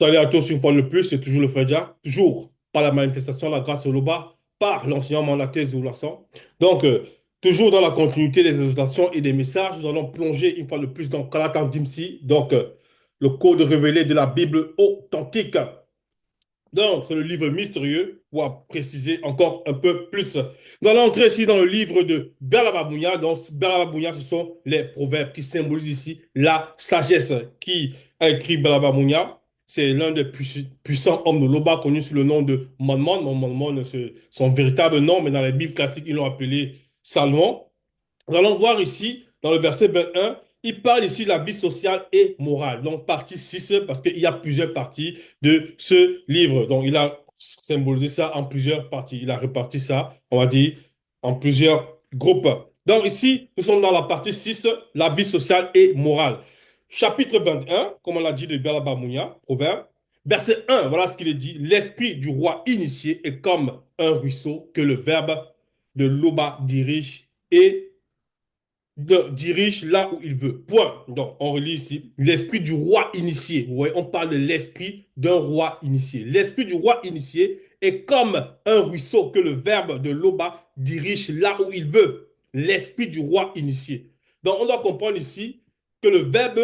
Salut à tous une fois de plus, c'est toujours le Fredja, toujours par la manifestation de la grâce au Loba, par l'enseignement mandaté Zoulassan. Donc, toujours dans la continuité des exhortations et des messages, nous allons plonger une fois de plus dans Kalatan Dimsi, donc le code révélé de la Bible authentique. Donc, c'est le livre mystérieux, pour préciser encore un peu plus. Nous allons entrer ici dans le livre de Berlababounia. Donc, Berlababounia, ce sont les proverbes qui symbolisent ici la sagesse. Qui a écrit Berlababounia? C'est l'un des puissants hommes de Loba, connu sous le nom de Monmon. Monmon, c'est son véritable nom, mais dans les Bibles classiques, ils l'ont appelé Salomon. Nous allons voir ici, dans le verset 21, il parle ici de la vie sociale et morale. Donc, partie 6 parce qu'il y a plusieurs parties de ce livre. Donc, il a symbolisé ça en plusieurs parties. Il a réparti ça, on va dire, en plusieurs groupes. Donc, ici, nous sommes dans la partie 6 la vie sociale et morale. Chapitre 21, comme on l'a dit de Berlaba Mounia, Proverbe. Verset 1, voilà ce qu'il est dit. L'esprit du roi initié est comme un ruisseau que le verbe de l'Oba dirige et dirige là où il veut. Point. Donc, on relit ici l'esprit du roi initié. Vous voyez, on parle de l'esprit d'un roi initié. L'esprit du roi initié est comme un ruisseau que le verbe de Loba dirige là où il veut. L'esprit du roi initié. Donc, on doit comprendre ici que le verbe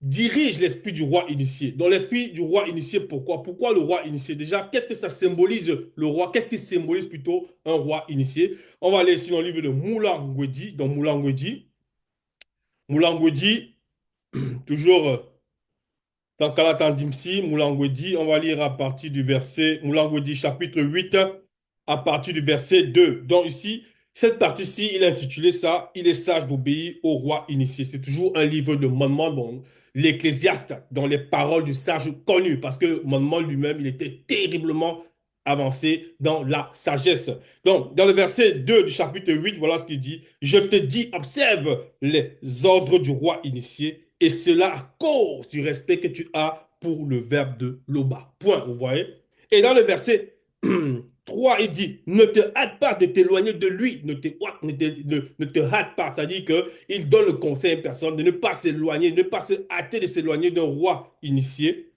dirige l'esprit du roi initié. Donc l'esprit du roi initié, pourquoi? Pourquoi le roi initié? Déjà, qu'est-ce que ça symbolise le roi? Qu'est-ce qui symbolise plutôt un roi initié? On va aller ici dans le livre de Moula Ngwedi. Dans Moula Ngwedi, toujours dans Kalatan Dimsi, Moula Ngwedi, on va lire à partir du verset, Moula Ngwedi chapitre 8, à partir du verset 2. Donc ici, cette partie-ci, il a intitulé ça, Il est sage d'obéir au roi initié. C'est toujours un livre de Monement, donc l'Ecclésiaste, dans les paroles du sage connu, parce que Monement lui-même, il était terriblement avancé dans la sagesse. Donc, dans le verset 2 du chapitre 8, voilà ce qu'il dit. Je te dis, observe les ordres du roi initié, et cela à cause du respect que tu as pour le verbe de Loba. Point, vous voyez? Et dans le verset 3, il dit, ne te hâte pas de t'éloigner de lui, ne te hâte pas. C'est-à-dire qu'il donne le conseil à une personne de ne pas s'éloigner, ne pas se hâter de s'éloigner d'un roi initié.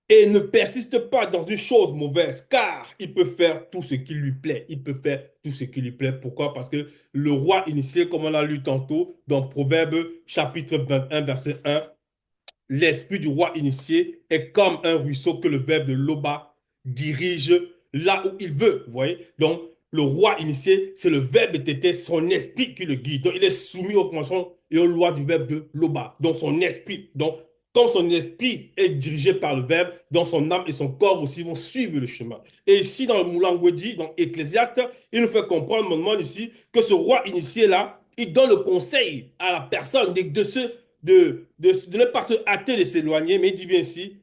Et ne persiste pas dans une chose mauvaise, car il peut faire tout ce qui lui plaît. Il peut faire tout ce qui lui plaît. Pourquoi? Parce que le roi initié, comme on l'a lu tantôt, dans Proverbe chapitre 21, verset 1, l'esprit du roi initié est comme un ruisseau que le verbe de Loba dirige là où il veut. Vous voyez? Donc, le roi initié, c'est le verbe tété, son esprit qui le guide. Donc, il est soumis aux conventions et aux lois du verbe de Loba. Donc, son esprit. Donc, quand son esprit est dirigé par le verbe, dans son âme et son corps aussi vont suivre le chemin. Et ici, dans le Moulangwedi, dans Ecclésiaste, il nous fait comprendre, mon monde ici, que ce roi initié-là, il donne le conseil à la personne de ne pas se hâter de s'éloigner, mais il dit bien ici,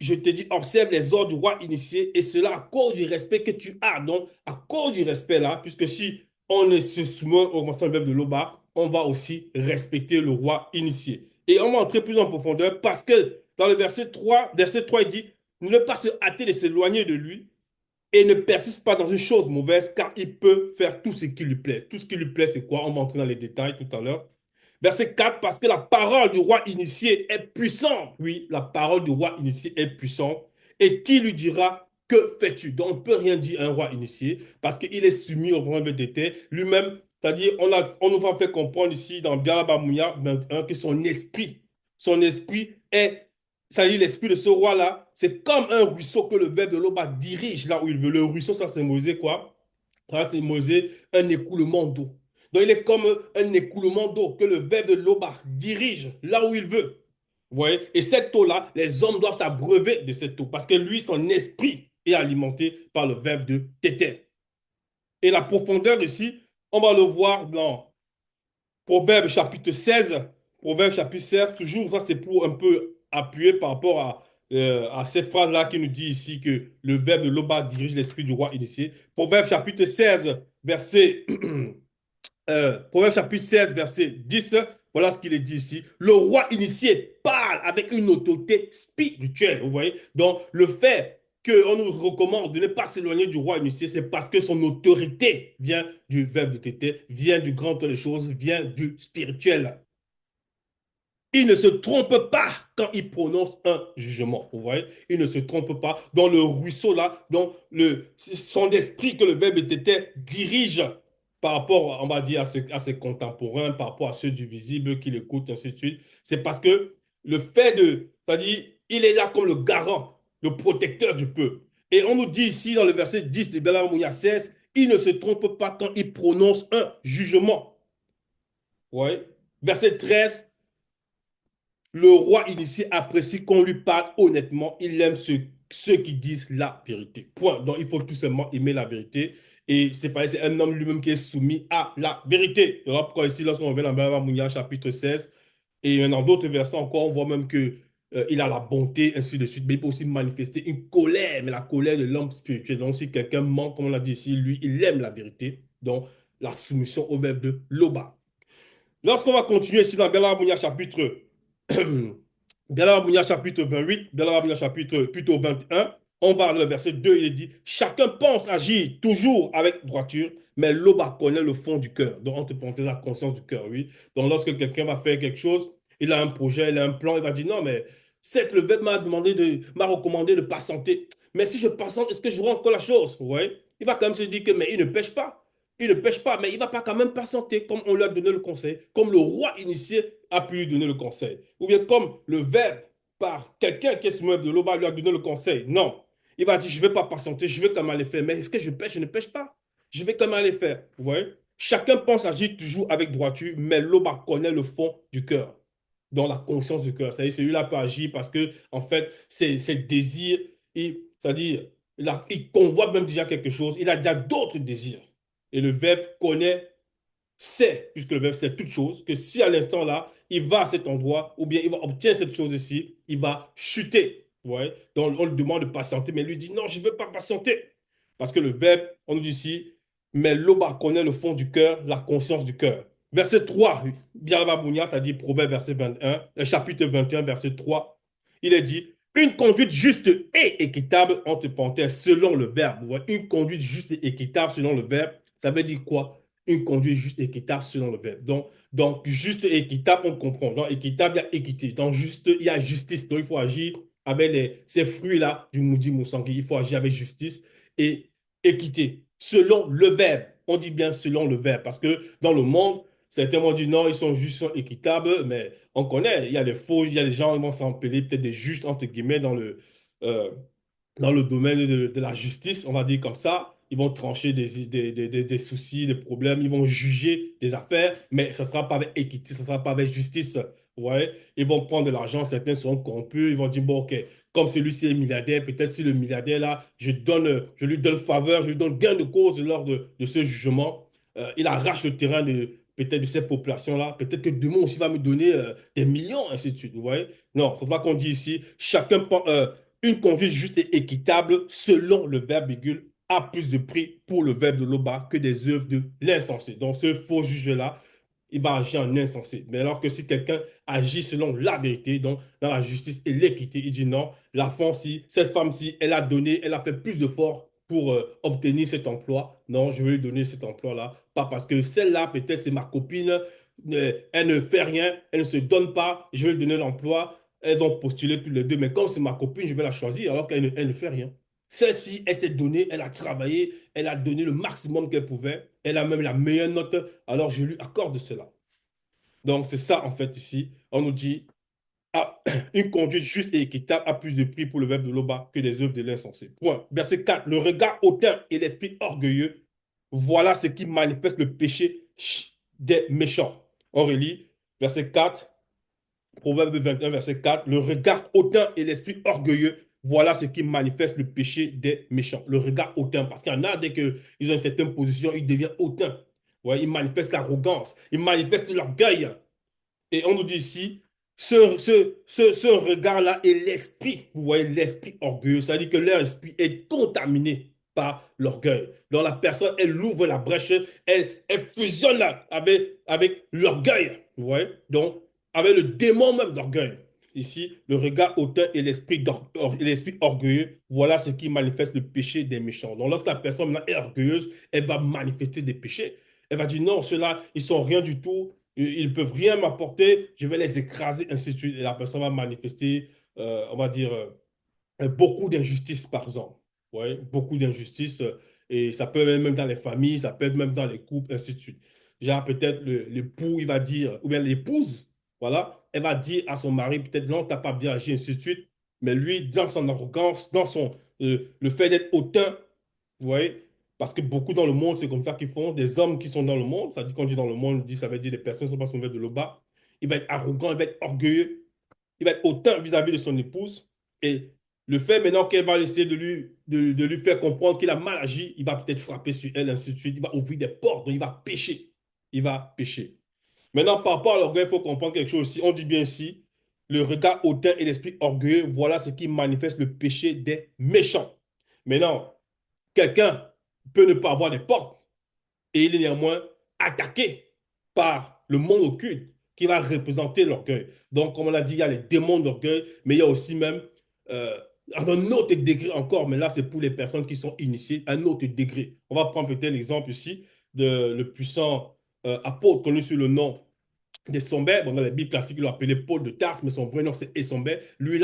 je te dis, observe les ordres du roi initié, et cela à cause du respect que tu as. Donc, à cause du respect là, puisque si on se soumet au constant verbe de Loba, on va aussi respecter le roi initié. Et on va entrer plus en profondeur parce que dans le verset 3 il dit, ne pas se hâter de s'éloigner de lui et ne persiste pas dans une chose mauvaise, car il peut faire tout ce qui lui plaît. Tout ce qui lui plaît, c'est quoi? On va entrer dans les détails tout à l'heure. Verset 4, parce que la parole du roi initié est puissante. Oui, la parole du roi initié est puissante. Et qui lui dira, que fais-tu? Donc, on ne peut rien dire à un roi initié parce qu'il est soumis au grand d'été. Lui-même, c'est-à-dire, on nous a fait comprendre ici dans Bialaba Mouya 21 que son esprit est, c'est-à-dire l'esprit de ce roi-là, c'est comme un ruisseau que le verbe de l'Oba dirige là où il veut. Le ruisseau, ça symbolisait quoi? Ça symbolisait un écoulement d'eau. Donc, il est comme un écoulement d'eau que le verbe de l'Oba dirige là où il veut. Vous voyez? Et cette eau-là, les hommes doivent s'abreuver de cette eau parce que lui, son esprit est alimenté par le verbe de téter. Et la profondeur ici, on va le voir dans Proverbe chapitre 16. Proverbe chapitre 16, toujours, ça c'est pour un peu appuyer par rapport à cette phrase-là qui nous dit ici que le verbe de l'Oba dirige l'esprit du roi initié. Proverbe chapitre 16, verset Proverbe chapitre 16, verset 10, voilà ce qu'il est dit ici. Le roi initié parle avec une autorité spirituelle, vous voyez. Donc, le fait qu'on nous recommande de ne pas s'éloigner du roi initié, c'est parce que son autorité vient du verbe de tété, vient du grand temps des choses, vient du spirituel. Il ne se trompe pas quand il prononce un jugement. Vous voyez? Il ne se trompe pas dans le ruisseau là, dans son esprit que le verbe était dirige par rapport, on va dire, à ses contemporains, par rapport à ceux du visible qui l'écoutent, ainsi de suite. C'est parce que le fait de, c'est-à-dire, il est là comme le garant, le protecteur du peuple. Et on nous dit ici dans le verset 10 de Bella Mounia 16, il ne se trompe pas quand il prononce un jugement. Vous voyez? Verset 13, le roi initié apprécie qu'on lui parle honnêtement. Il aime ceux qui disent la vérité. Point. Donc, il faut tout simplement aimer la vérité. Et c'est pareil, c'est un homme lui-même qui est soumis à la vérité. Voilà pourquoi ici, lorsqu'on revient dans Baba Mounia, chapitre 16, et dans d'autres versets encore, on voit même que il a la bonté, ainsi de suite. Mais il peut aussi manifester une colère, mais la colère de l'homme spirituel. Donc, si quelqu'un ment, comme on l'a dit ici, lui, il aime la vérité. Donc, la soumission au verbe de Loba. Lorsqu'on va continuer ici dans Bella chapitre Bella chapitre 28, Bella chapitre plutôt 21, on va dans le verset 2, il est dit, chacun pense agir toujours avec droiture, mais l'Oba connaît le fond du cœur. Donc, on te prend la conscience du cœur, oui. Donc, lorsque quelqu'un va faire quelque chose, il a un projet, il a un plan, il va dire, non, mais certes, le vêtement m'a recommandé de patienter, mais si je patiente, est-ce que je encore la chose? Ouais. Il va quand même se dire que, mais il ne pêche pas. Il ne pêche pas, mais il ne va pas quand même patienter comme on lui a donné le conseil, comme le roi initié a pu lui donner le conseil. Ou bien comme le verbe par quelqu'un qui est sur de l'Oba lui a donné le conseil. Non. Il va dire, je ne vais pas patienter, je vais quand même aller faire. Mais est-ce que je pêche? Je ne pêche pas. Je vais quand même aller faire. Vous voyez? Chacun pense agir toujours avec droiture, mais l'Oba connaît le fond du cœur. Dans la conscience du cœur. C'est-à-dire, celui-là peut agir parce que, en fait, ses désirs, c'est-à-dire, il convoite même déjà quelque chose. Il a déjà d'autres désirs. Et le verbe connaît, sait, puisque le verbe sait toute chose, que si à l'instant là, il va à cet endroit, ou bien il va obtenir cette chose ici, il va chuter. Vous voyez? Donc on lui demande de patienter, mais lui dit non, je ne veux pas patienter. Parce que le verbe, on nous dit ici, mais l'Oba connaît le fond du cœur, la conscience du cœur. Verset 3, Bialababounia, c'est-à-dire Proverbe verset 21, chapitre 21, verset 3, il est dit, une conduite juste et équitable entre parenthèses selon le verbe. Vous voyez? Une conduite juste et équitable selon le verbe, ça veut dire quoi? Une conduite juste et équitable selon le verbe. Donc, juste et équitable, on comprend. Donc, équitable, il y a équité. Donc, juste, il y a justice. Donc, il faut agir avec ces fruits-là du Moudi Moussangui. Il faut agir avec justice et équité. Selon le verbe. On dit bien selon le verbe. Parce que dans le monde, certains vont dire non, ils sont juste, sont équitables. Mais on connaît, il y a des faux, il y a des gens qui vont s'appeler peut-être des justes, entre guillemets, euh, dans le domaine de la justice, on va dire comme ça. Ils vont trancher des soucis, des problèmes, ils vont juger des affaires, mais ça ne sera pas avec équité, ça ne sera pas avec justice. Vous voyez? Ils vont prendre de l'argent, certains seront corrompus, ils vont dire, bon, ok, comme celui-ci est milliardaire, peut-être si le milliardaire là, je lui donne faveur, je lui donne gain de cause lors de ce jugement. Il arrache le terrain de peut-être de cette population-là, peut-être que demain aussi il va me donner des millions, ainsi de suite. Vous voyez? Non, il faut pas qu'on dise ici, une conduite juste et équitable selon le verbe virgule a plus de prix pour le verbe de l'Oba que des œuvres de l'insensé. Donc ce faux juge-là, il va agir en insensé. Mais alors que si quelqu'un agit selon la vérité, donc dans la justice et l'équité, il dit non, la femme-ci, cette femme-ci, elle a donné, elle a fait plus d'efforts pour obtenir cet emploi. Non, je vais lui donner cet emploi-là. Pas parce que celle-là, peut-être c'est ma copine, elle ne fait rien, elle ne se donne pas, je vais lui donner l'emploi. Elles ont postulé tous les deux, mais comme c'est ma copine, je vais la choisir alors qu'elle elle ne fait rien. Celle-ci, elle s'est donnée, elle a travaillé, elle a donné le maximum qu'elle pouvait, elle a même la meilleure note, alors je lui accorde cela. Donc c'est ça en fait ici. On nous dit, ah, une conduite juste et équitable a plus de prix pour le verbe de l'Oba que les œuvres de l'insensé. Point. Verset 4. Le regard hautain et l'esprit orgueilleux, voilà ce qui manifeste le péché des méchants. On relit verset 4. Proverbe 21, verset 4, le regard hautain et l'esprit orgueilleux, voilà ce qui manifeste le péché des méchants. Le regard hautain, parce qu'il y en a, dès qu'ils ont une certaine position, ils deviennent hautains. Ouais, ils manifestent l'arrogance, ils manifestent l'orgueil. Et on nous dit ici, ce regard-là est l'esprit. Vous voyez, l'esprit orgueilleux. C'est-à-dire que leur esprit est contaminé par l'orgueil. Donc la personne, elle ouvre la brèche, elle fusionne avec l'orgueil. Vous voyez? Donc, avec le démon même d'orgueil. Ici, le regard hautain et l'esprit orgueilleux, voilà ce qui manifeste le péché des méchants. Donc, lorsque la personne est orgueilleuse, elle va manifester des péchés. Elle va dire non, ceux-là, ils sont rien du tout. Ils ne peuvent rien m'apporter, je vais les écraser, ainsi de suite. Et la personne va manifester, on va dire, beaucoup d'injustices, par exemple. Ouais, beaucoup d'injustices. Et ça peut être même dans les familles, ça peut être même dans les couples, ainsi de suite. Genre, peut-être l'époux, il va dire, ou bien l'épouse, voilà, elle va dire à son mari, peut-être non, t'as pas bien agi, ainsi de suite. Mais lui, dans son arrogance, dans le fait d'être hautain, vous voyez, parce que beaucoup dans le monde, c'est comme ça qu'ils font. Des hommes qui sont dans le monde, ça dit qu'on dit dans le monde, ça veut dire les personnes qui sont pas son de l'Oba. Il va être arrogant, il va être orgueilleux, il va être hautain vis-à-vis de son épouse. Et le fait maintenant qu'elle va essayer de lui faire comprendre qu'il a mal agi, il va peut-être frapper sur elle, ainsi de suite. Il va ouvrir des portes, donc il va pécher. Il va pécher. Maintenant, par rapport à l'orgueil, il faut comprendre quelque chose aussi. On dit bien ici, le regard hautain et l'esprit orgueilleux, voilà ce qui manifeste le péché des méchants. Maintenant, quelqu'un peut ne pas avoir des portes et il est néanmoins attaqué par le monde occulte qui va représenter l'orgueil. Donc, comme on l'a dit, il y a les démons d'orgueil, mais il y a aussi même euh, à un autre degré encore, mais là, c'est pour les personnes qui sont initiées, un autre degré. On va prendre peut-être l'exemple ici de le puissant apôtre connu sous le nom des Sombers. Bon, dans les Bibles classiques, il l'a appelé Paul de Tarse, mais son vrai nom, c'est Essombert. Lui,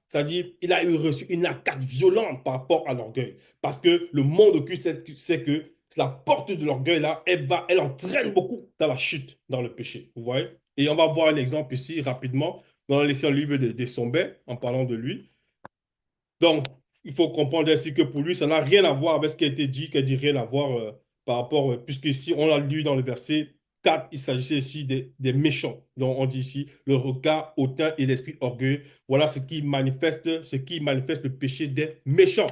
c'est-à-dire, il a eu reçu une attaque violente par rapport à l'orgueil. Parce que le monde occulte sait que la porte de l'orgueil, là, elle entraîne beaucoup dans la chute, dans le péché. Vous voyez? Et on va voir un exemple ici, rapidement, dans l'ancien livre des Sombers, en parlant de lui. Donc, il faut comprendre ainsi que pour lui, ça n'a rien à voir avec ce qui a été dit, qui a dit rien à voir par rapport, puisque ici, on l'a lu dans le verset 4, il s'agissait ici des méchants. Donc, on dit ici, le regard hautain et l'esprit orgueilleux. Voilà ce qui manifeste le péché des méchants.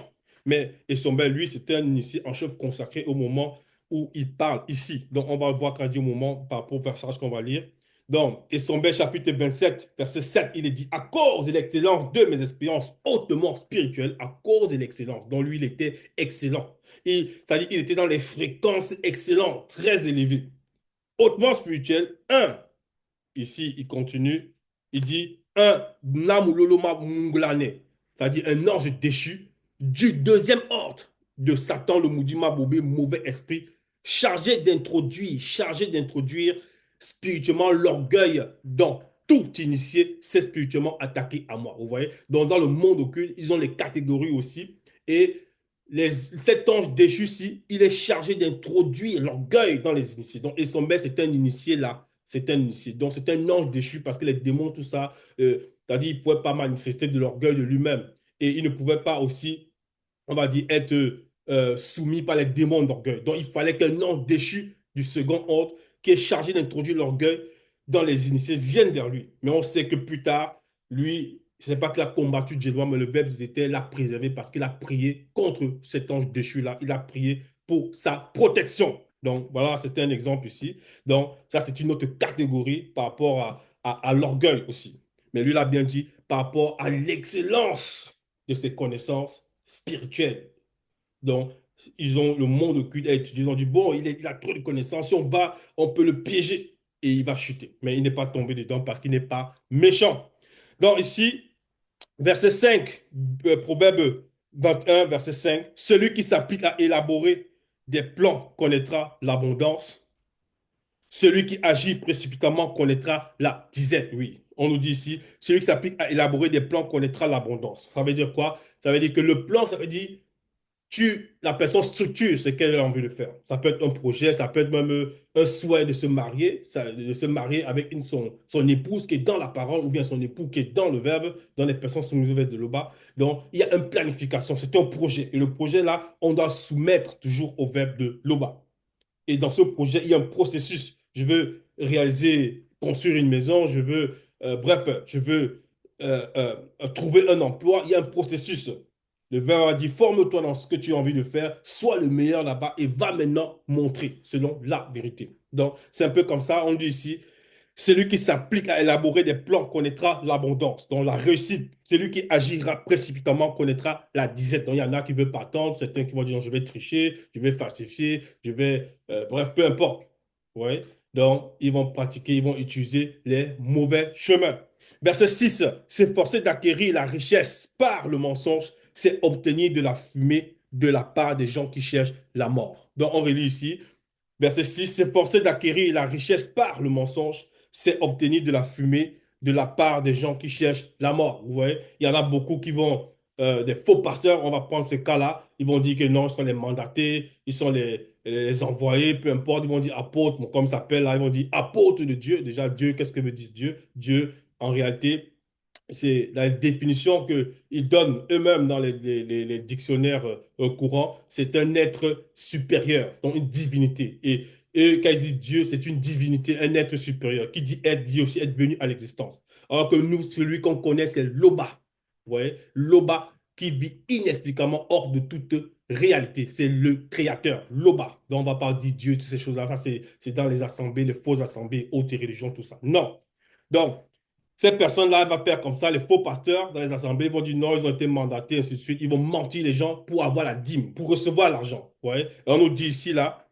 Mais Essombel, lui, c'était un initié en chef consacré au moment où il parle ici. Donc, on va voir quand il dit au moment par rapport au passage qu'on va lire. Donc, et Sombel chapitre 27, verset 7, il est dit, à cause de l'excellence de mes expériences hautement spirituelles, à cause de l'excellence, dont lui, il était excellent. C'est-à-dire, il était dans les fréquences excellentes, très élevées. Hautement spirituel, un, ici, il continue, il dit, un Namuloloma Munglane, c'est-à-dire un ange déchu du deuxième ordre de Satan, le Moudima Bobé, mauvais esprit, chargé d'introduire spirituellement l'orgueil dans tout initié, c'est spirituellement attaqué à moi. Vous voyez? Donc, dans le monde occulte, ils ont les catégories aussi. Et cet ange déchu-ci, il est chargé d'introduire l'orgueil dans les initiés. Donc, Essombé, c'est un initié là. C'est un initié. Donc, c'est un ange déchu parce que les démons, tout ça, c'est-à-dire, il ne pouvait pas manifester de l'orgueil de lui-même. Et il ne pouvait pas aussi, on va dire, être soumis par les démons d'orgueil. Donc, il fallait qu'un ange déchu du second ordre, qui est chargé d'introduire l'orgueil dans les initiés, vienne vers lui. Mais on sait que plus tard, lui, ce n'est pas qu'il a combattu Dieu, mais le Verbe était l'a préservé parce qu'il a prié contre cet ange déchu-là. Il a prié pour sa protection. Donc, voilà, c'était un exemple ici. Donc, ça, c'est une autre catégorie par rapport à l'orgueil aussi. Mais lui, il a bien dit par rapport à l'excellence de ses connaissances spirituelles. Donc, ils ont le monde occulte à étudier. Ils ont dit, bon, il a trop de connaissances. Si on va, on peut le piéger et il va chuter. Mais il n'est pas tombé dedans parce qu'il n'est pas méchant. Donc, ici, verset 5, Proverbe 21, verset 5, celui qui s'applique à élaborer des plans connaîtra l'abondance. Celui qui agit précipitamment connaîtra la disette. Oui, on nous dit ici, celui qui s'applique à élaborer des plans connaîtra l'abondance. Ça veut dire quoi? Ça veut dire que le plan, ça veut dire la personne structure ce qu'elle a envie de faire. Ça peut être un projet, ça peut être même un souhait de se marier, de se marier avec son épouse qui est dans la parole ou bien son époux qui est dans le verbe, dans les personnes soumises de l'Oba. Donc, il y a une planification, c'est un projet. Et le projet là, on doit soumettre toujours au verbe de l'Oba. Et dans ce projet, il y a un processus. Je veux réaliser, construire une maison, bref, je veux trouver un emploi. Il y a un processus. Le verbe a dit, forme-toi dans ce que tu as envie de faire, sois le meilleur là-bas et va maintenant montrer selon la vérité. Donc, c'est un peu comme ça, on dit ici, celui qui s'applique à élaborer des plans connaîtra l'abondance, donc la réussite. Celui qui agira précipitamment connaîtra la disette. Donc, il y en a qui ne veulent pas attendre, certains qui vont dire je vais tricher, je vais falsifier, bref, peu importe. Ouais. Donc, ils vont pratiquer, ils vont utiliser les mauvais chemins. Verset 6, s'efforcer d'acquérir la richesse par le mensonge, c'est obtenir de la fumée de la part des gens qui cherchent la mort. Donc, on relit ici, Verset 6, s'efforcer d'acquérir la richesse par le mensonge, c'est obtenir de la fumée de la part des gens qui cherchent la mort. Vous voyez, il y en a beaucoup qui vont, des faux pasteurs, on va prendre ce cas-là, ils vont dire que non, ils sont les mandatés, ils sont les envoyés, peu importe, ils vont dire apôtres, comme ça s'appelle là, ils vont dire apôtres de Dieu. Déjà, Dieu, qu'est-ce que veut dire Dieu? Dieu, en réalité, c'est la définition qu'ils donnent eux-mêmes dans les dictionnaires courants, c'est un être supérieur, donc une divinité. Et quand ils disent Dieu, c'est une divinité, un être supérieur. Qui dit être, dit aussi être venu à l'existence. Alors que nous, celui qu'on connaît, c'est Loba. Vous voyez, Loba qui vit inexplicablement hors de toute réalité. C'est le créateur, Loba. Donc on ne va pas dire Dieu, toutes ces choses-là. Ça, c'est dans les assemblées, les fausses assemblées, hautes religions, tout ça. Non. Donc, ces personnes-là vont faire comme ça, les faux pasteurs dans les assemblées ils vont dire non, ils ont été mandatés, ainsi de suite. Ils vont mentir les gens pour avoir la dîme, pour recevoir l'argent. Ouais. Et on nous dit ici, là,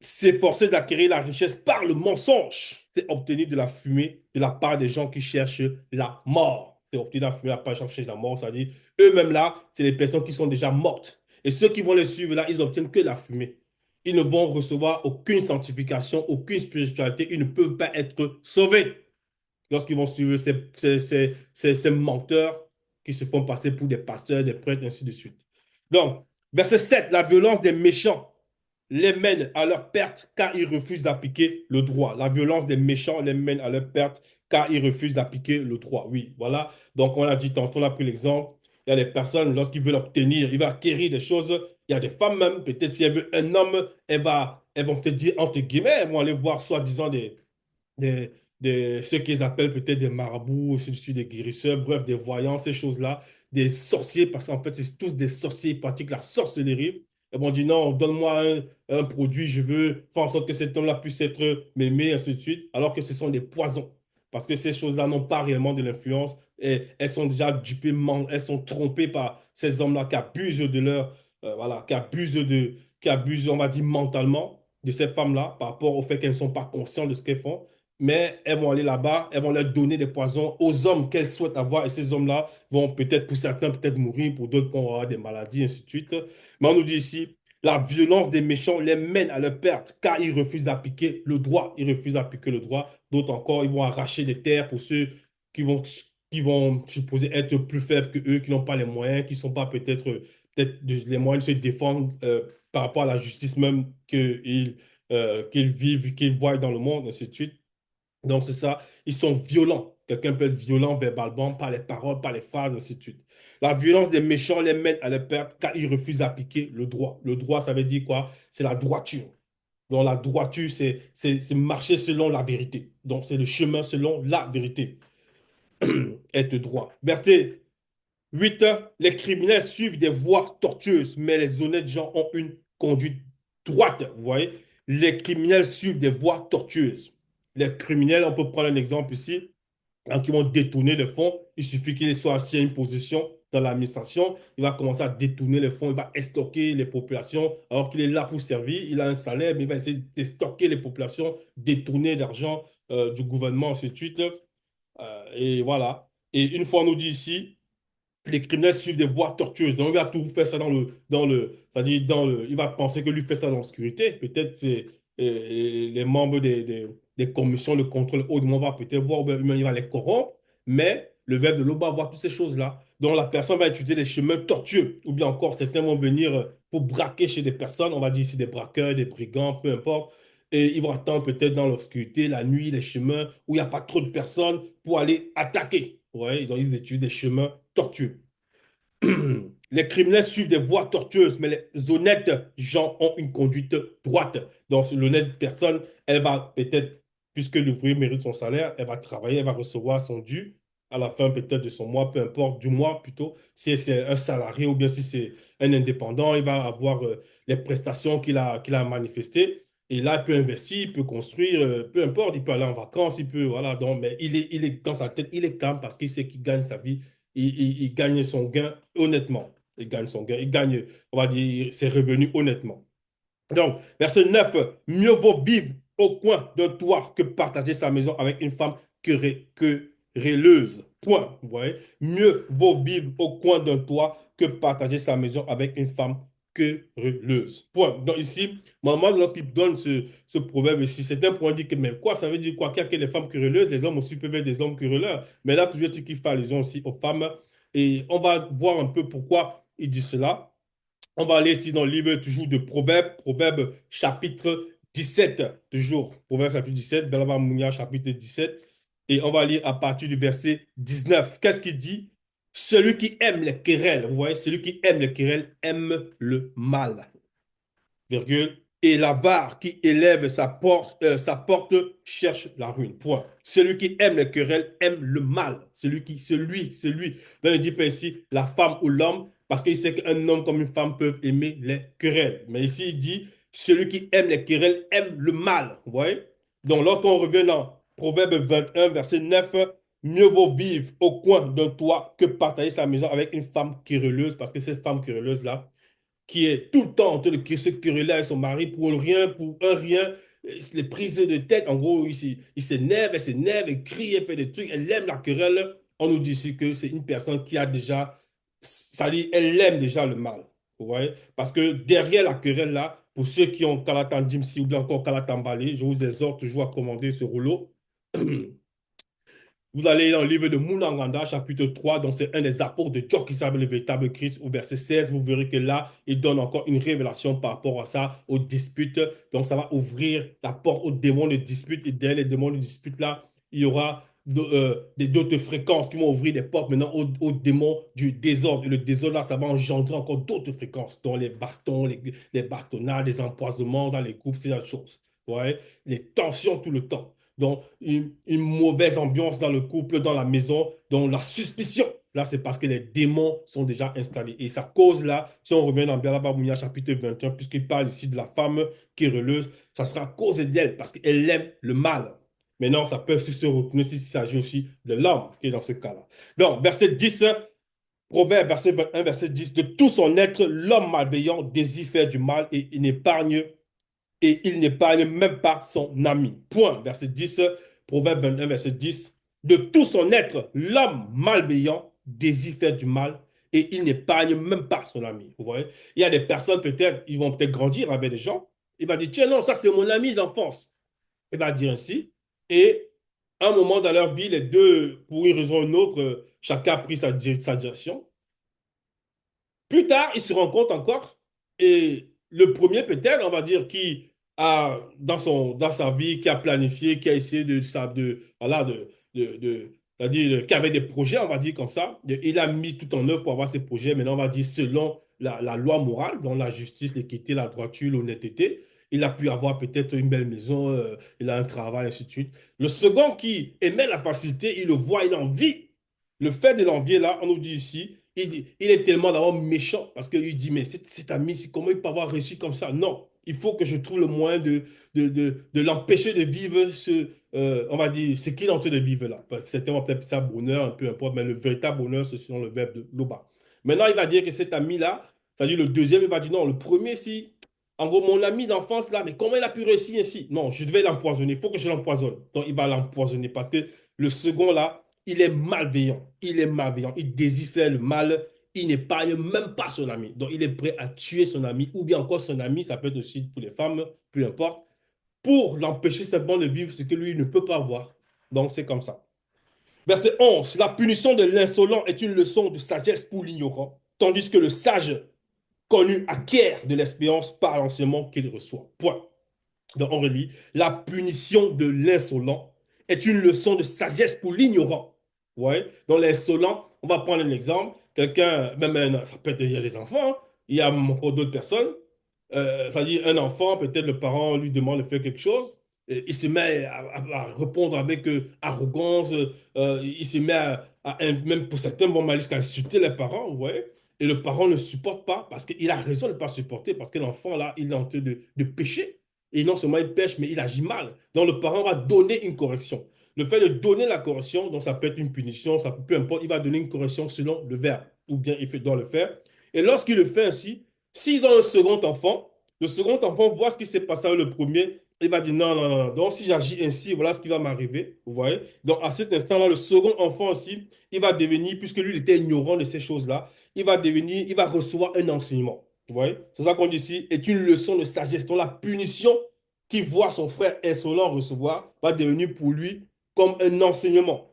s'efforcer d'acquérir la richesse par le mensonge, c'est obtenir de la fumée de la part des gens qui cherchent la mort. C'est obtenir de la fumée de la part des gens qui cherchent la mort, c'est-à-dire eux-mêmes là, c'est les personnes qui sont déjà mortes. Et ceux qui vont les suivre là, ils obtiennent que la fumée. Ils ne vont recevoir aucune sanctification, aucune spiritualité, ils ne peuvent pas être sauvés lorsqu'ils vont suivre ces menteurs qui se font passer pour des pasteurs, des prêtres, ainsi de suite. Donc, verset 7, la violence des méchants les mène à leur perte car ils refusent d'appliquer le droit. La violence des méchants les mène à leur perte car ils refusent d'appliquer le droit. Oui, voilà. Donc, on l'a dit tantôt, on a pris l'exemple. Il y a des personnes, lorsqu'ils veulent obtenir, ils veulent acquérir des choses. Il y a des femmes même, peut-être si elles veulent un homme, elles vont te dire, entre guillemets, elles vont aller voir soi-disant des, ce qu'ils appellent peut-être des marabouts, aussi des guérisseurs, bref, des voyants, ces choses-là, des sorciers, parce qu'en fait, c'est tous des sorciers, ils pratiquent la sorcellerie. Ils vont dire non, donne-moi un produit, je veux faire en sorte que cet homme-là puisse être m'aimer, ainsi de suite, alors que ce sont des poisons. Parce que ces choses-là n'ont pas réellement de l'influence et elles sont déjà dupées, elles sont trompées par ces hommes-là qui abusent de leur, voilà, qui abusent, on va dire, mentalement de ces femmes-là par rapport au fait qu'elles ne sont pas conscientes de ce qu'elles font mais elles vont aller là-bas, elles vont leur donner des poisons aux hommes qu'elles souhaitent avoir, et ces hommes-là vont peut-être, pour certains, peut-être mourir, pour d'autres, vont avoir des maladies, ainsi de suite. Mais on nous dit ici, la violence des méchants les mène à leur perte, car ils refusent d'appliquer le droit. Ils refusent d'appliquer le droit. D'autres encore, ils vont arracher des terres pour ceux qui vont supposer être plus faibles que eux, qui n'ont pas les moyens, qui ne sont pas les moyens de se défendre par rapport à la justice même qu'ils vivent, qu'ils voient dans le monde, ainsi de suite. Donc, c'est ça. Ils sont violents. Quelqu'un peut être violent verbalement par les paroles, par les phrases, ainsi de suite. La violence des méchants les mène à la perte car ils refusent d'appliquer le droit. Le droit, ça veut dire quoi? C'est la droiture. Donc, la droiture, c'est marcher selon la vérité. Donc, c'est le chemin selon la vérité. Être droit. Verset 8, les criminels suivent des voies tortueuses, mais les honnêtes gens ont une conduite droite. Vous voyez, les criminels suivent des voies tortueuses. Les criminels, on peut prendre un exemple ici, quand ils vont détourner les fonds, il suffit qu'il soit assis à une position dans l'administration, il va commencer à détourner les fonds, il va stocker les populations, alors qu'il est là pour servir, il a un salaire, mais il va essayer de stocker les populations, détourner l'argent du gouvernement, ainsi de suite. Et voilà. Et une fois, on nous dit ici, les criminels suivent des voies tortueuses. Donc, il va tout faire ça c'est-à-dire il va penser que lui fait ça dans l'obscurité. Peut-être c'est les membres des commissions de contrôle haut va peut-être voir, ou bien il va les corrompre, mais le verbe de l'eau va voir toutes ces choses-là. Donc, la personne va étudier les chemins tortueux, ou bien encore, certains vont venir pour braquer chez des personnes, on va dire ici des braqueurs, des brigands, peu importe. Et ils vont attendre peut-être dans l'obscurité, la nuit, les chemins où il n'y a pas trop de personnes pour aller attaquer. Ouais, donc ils étudient des chemins tortueux. Les criminels suivent des voies tortueuses, mais les honnêtes gens ont une conduite droite. Donc, l'honnête personne, elle va peut-être, puisque l'ouvrier mérite son salaire, elle va travailler, elle va recevoir son dû à la fin peut-être de son mois, peu importe, du mois plutôt. Si c'est un salarié ou bien si c'est un indépendant, il va avoir les prestations qu'il a manifestées. Et là, il peut investir, il peut construire, peu importe, il peut aller en vacances, il peut, voilà. Donc, mais il est dans sa tête, il est calme parce qu'il sait qu'il gagne sa vie il gagne son gain honnêtement. Il gagne son gain, il gagne, on va dire, ses revenus honnêtement. Donc, verset 9, mieux vaut vivre au coin d'un toit que partager sa maison avec une femme querelleuse. Point. Vous voyez? Mieux vaut vivre au coin d'un toit que partager sa maison avec une femme querelleuse. Point. Donc ici, maman, lorsqu'il donne ce proverbe ici, c'est un point dit que, mais quoi, ça veut dire quoi? Qu'il y a que les femmes querelleuses, les hommes aussi peuvent être des hommes querelleurs. Mais là, toujours, tu qui fait allusion aussi aux femmes. Et on va voir un peu pourquoi il dit cela. On va aller ici dans le livre toujours de Proverbes, Proverbes chapitre 17, toujours. Proverbes chapitre 17, Belaba Mounia chapitre 17. Et on va lire à partir du verset 19. Qu'est-ce qu'il dit? Celui qui aime les querelles, vous voyez, celui qui aime les querelles aime le mal virgule, et l'avare qui élève sa porte cherche la ruine. Point. Celui qui aime les querelles aime le mal. Celui. Dans le dit pas ici la femme ou l'homme, parce qu'il sait qu'un homme comme une femme peuvent aimer les querelles. Mais ici, il dit celui qui aime les querelles aime le mal. Vous voyez? Donc, lorsqu'on revient dans Proverbe 21, verset 9, mieux vaut vivre au coin d'un toit que partager sa maison avec une femme querelleuse, parce que cette femme querelleuse-là, qui est tout le temps en train de se quereller avec son mari pour rien, pour un rien, les prises de tête. En gros, il s'énerve, elle crie, elle fait des trucs, elle aime la querelle. On nous dit ici que c'est une personne qui a déjà, ça dit, elle aime déjà le mal. Vous voyez? Parce que derrière la querelle là, pour ceux qui ont Kalatan Jimsi ou bien encore Kalatan Balé, je vous exhorte toujours à commander ce rouleau. Vous allez dans le livre de Moulanganda, chapitre 3, donc c'est un des apôtres de Dieu qui s'appelle le véritable Christ, au verset 16, vous verrez que là, il donne encore une révélation par rapport à ça, aux disputes. Donc ça va ouvrir la porte aux démons de disputes, et derrière les démons de disputes là, il y aura d'autres fréquences qui vont ouvrir des portes maintenant aux démons du désordre. Et le désordre là, ça va engendrer encore d'autres fréquences, dont les bastons, les bastonnades, les empoisonnements dans les groupes, c'est la chose. Ouais, les tensions tout le temps. Donc, une mauvaise ambiance dans le couple, dans la maison, donc la suspicion. Là, c'est parce que les démons sont déjà installés. Et ça cause là, si on revient dans Biala Babounia chapitre 21, puisqu'il parle ici de la femme querelleuse, ça sera à cause d'elle, parce qu'elle aime le mal. Maintenant, ça peut aussi se retourner s'il s'agit aussi de l'homme qui est dans ce cas-là. Donc, verset 10, Proverbe, verset 21, verset 10, de tout son être, l'homme malveillant désire faire du mal et il n'épargne même pas son ami. Point. Verset 10, Proverbe 21, verset 10. De tout son être, l'homme malveillant désire faire du mal et il n'épargne même pas son ami. Vous voyez? Il y a des personnes, peut-être, ils vont peut-être grandir avec des gens. Il va dire, tiens, non, ça c'est mon ami d'enfance. Il va dire ainsi. Et à un moment dans leur vie, les deux, pour une raison ou une autre, chacun a pris sa direction. Plus tard, il se rend compte encore, et le premier peut-être, on va dire, qui a, dans sa vie, qui a planifié, qui a essayé voilà, c'est-à-dire, qui avait des projets, on va dire comme ça, il a mis tout en œuvre pour avoir ses projets, maintenant, on va dire, selon la loi morale, donc la justice, l'équité, la droiture, l'honnêteté, il a pu avoir peut-être une belle maison, il a un travail, ainsi de suite. Le second qui aimait la facilité, il le voit, il envie. Le fait de l'envier, là, on nous dit ici, il est tellement d'abord méchant parce qu'il dit, mais cet ami, comment il peut avoir réussi comme ça? Non, il faut que je trouve le moyen de l'empêcher de vivre on va dire, ce qu'il est en train de vivre là. Certains vont peut-être ça bonheur, peu importe, mais le véritable bonheur, c'est selon le verbe de Loba. Maintenant, il va dire que cet ami-là, c'est-à-dire le deuxième, il va dire, non, le premier, si, en gros, mon ami d'enfance là, mais comment il a pu réussir ainsi? Non, je devais l'empoisonner, il faut que je l'empoisonne. Donc, il va l'empoisonner parce que le second là, il est malveillant. Il est malveillant. Il désire faire le mal. Il n'épargne même pas son ami. Donc, il est prêt à tuer son ami ou bien encore son ami, ça peut être aussi pour les femmes, peu importe, pour l'empêcher simplement de vivre ce que lui ne peut pas avoir. Donc, c'est comme ça. Verset 11. La punition de l'insolent est une leçon de sagesse pour l'ignorant, tandis que le sage connu acquiert de l'expérience par l'enseignement qu'il reçoit. Point. Donc, on relit, la punition de l'insolent est une leçon de sagesse pour l'ignorant. Ouais. Donc, l'insolent, on va prendre un exemple. Quelqu'un, même ça peut être il y a des enfants, hein. Il y a encore d'autres personnes. C'est-à-dire, un enfant, peut-être le parent lui demande de faire quelque chose. Et il se met à répondre avec arrogance. Il se met même pour certains, vont mal jusqu'à insulter les parents. Ouais. Et le parent ne supporte pas parce qu'il a raison de ne pas supporter, parce que l'enfant, là, il est en train de pécher. Et non seulement il pêche, mais il agit mal. Donc le parent va donner une correction. Le fait de donner la correction, donc ça peut être une punition, ça peut, peu importe, il va donner une correction selon le verbe, ou bien doit le faire. Et lorsqu'il le fait ainsi, si dans le second enfant voit ce qui s'est passé avec le premier, il va dire non, non, non, non. Donc si j'agis ainsi, voilà ce qui va m'arriver. Vous voyez? Donc à cet instant-là, le second enfant aussi, il va devenir, puisque lui, il était ignorant de ces choses-là, il va devenir, il va recevoir un enseignement. Vous voyez? C'est ça qu'on dit ici, est une leçon de sagesse. Donc la punition qu'il voit son frère insolent recevoir va devenir pour lui comme un enseignement.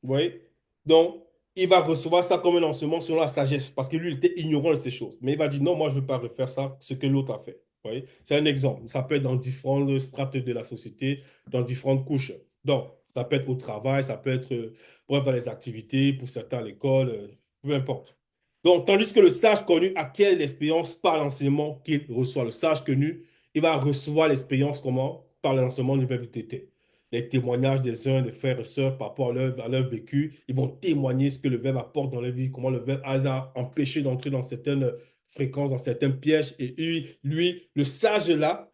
Vous voyez? Donc, il va recevoir ça comme un enseignement selon la sagesse, parce que lui, il était ignorant de ces choses. Mais il va dire, non, moi, je ne veux pas refaire ça, ce que l'autre a fait. Vous voyez? C'est un exemple. Ça peut être dans différentes strates de la société, dans différentes couches. Donc, ça peut être au travail, ça peut être, bref, dans les activités, pour certains à l'école, peu importe. Donc, tandis que le sage connu acquiert l'expérience par l'enseignement qu'il reçoit. Le sage connu, il va recevoir l'expérience comment? Par l'enseignement du verbe tété. Les témoignages des uns, des frères et sœurs par rapport à leur vécu, ils vont témoigner ce que le verbe apporte dans leur vie, comment le verbe a empêché d'entrer dans certaines fréquences, dans certains pièges. Et lui, le sage là,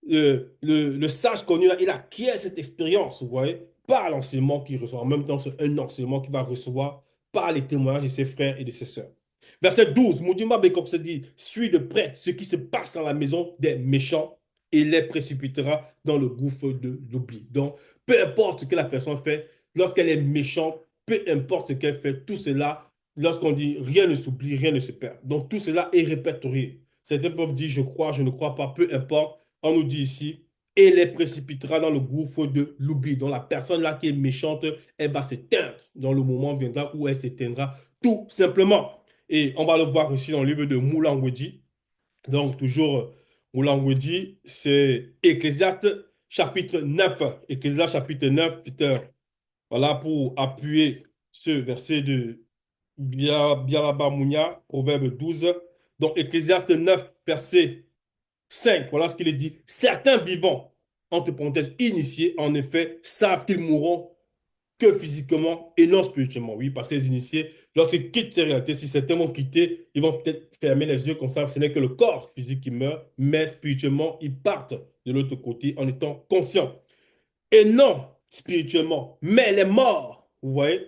le sage connu là, il acquiert cette expérience, vous voyez, par l'enseignement qu'il reçoit. En même temps, c'est un enseignement qu'il va recevoir par les témoignages de ses frères et de ses sœurs. Verset 12, Moudima Bekok se dit, suis de près ce qui se passe dans la maison des méchants et les précipitera dans le gouffre de l'oubli. Donc, peu importe ce que la personne fait, lorsqu'elle est méchante, peu importe ce qu'elle fait, tout cela, lorsqu'on dit rien ne s'oublie, rien ne se perd. Donc, tout cela est répertorié. Certains peuvent dire, je crois, je ne crois pas, peu importe. On nous dit ici, et les précipitera dans le gouffre de l'oubli. Donc, la personne là qui est méchante, elle va s'éteindre. Dans le moment viendra où elle s'éteindra, tout simplement. Et on va le voir ici dans le livre de Moulangwedi. Donc, toujours Moulangwedi, c'est Ecclésiaste chapitre 9. Ecclésiaste chapitre 9, putain, voilà pour appuyer ce verset de Bialaba Mounia, Proverbe 12. Donc, Ecclésiaste 9, verset 5, voilà ce qu'il est dit. Certains vivants, entre parenthèses initiés, en effet, savent qu'ils mourront que physiquement et non spirituellement. Oui, parce que les initiés, lorsqu'ils quittent ces réalités, si certains vont quitter, ils vont peut-être fermer les yeux comme ça. Ce n'est que le corps physique qui meurt, mais spirituellement, ils partent de l'autre côté en étant conscients et non spirituellement, mais les morts, vous voyez,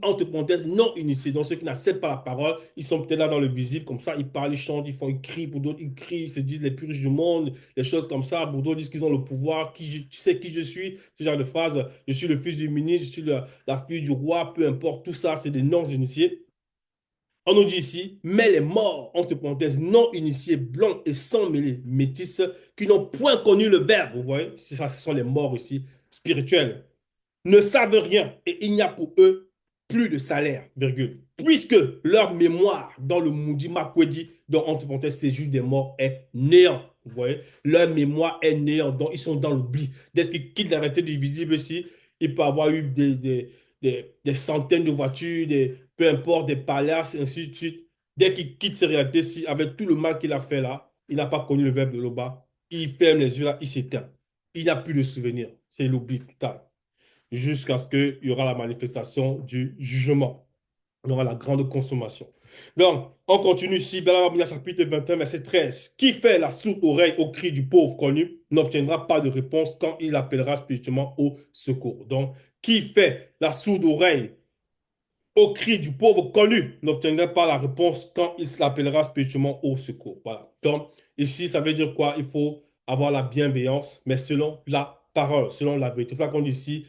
entre parenthèses, non initiés, donc ceux qui n'acceptent pas la parole, ils sont peut-être là dans le visible, comme ça, ils parlent, ils chantent, ils font, ils crient, pour d'autres, ils crient, ils se disent les purges du monde, les choses comme ça, pour d'autres disent qu'ils ont le pouvoir, tu sais qui je suis, ce genre de phrase, je suis le fils du ministre, je suis la fille du roi, peu importe, tout ça, c'est des non-initiés. On nous dit ici, mais les morts, entre parenthèses, non initiés, blancs et sans mêlés, métis, qui n'ont point connu le verbe, vous voyez, c'est ça, ce sont les morts ici, spirituels, ne savent rien et il n'y a pour eux plus de salaire, virgule. Puisque leur mémoire dans le Moudi Makwedi, dans entre parenthèses, séjour des morts, est néant. Vous voyez, leur mémoire est néant, donc ils sont dans l'oubli. Dès qu'ils quittent la réalité du visible ici, il peut avoir eu des centaines de voitures, peu importe, des palaces, ainsi de suite. Dès qu'il quitte ces réalités-ci, avec tout le mal qu'il a fait là, il n'a pas connu le verbe de l'Oba. Il ferme les yeux là, il s'éteint. Il n'a plus de souvenirs. C'est l'oubli total jusqu'à ce qu'il y aura la manifestation du jugement. Il y aura la grande consommation. Donc, on continue ici, Balaam, chapitre 21, verset 13. Qui fait la sourde oreille au cri du pauvre connu n'obtiendra pas de réponse quand il appellera spirituellement au secours. Donc, qui fait la sourde oreille au cri du pauvre connu n'obtiendra pas la réponse quand il s'appellera spirituellement au secours. Voilà. Donc, ici, ça veut dire quoi? Il faut avoir la bienveillance, mais selon la parole, selon la vérité. C'est ça qu'on dit ici,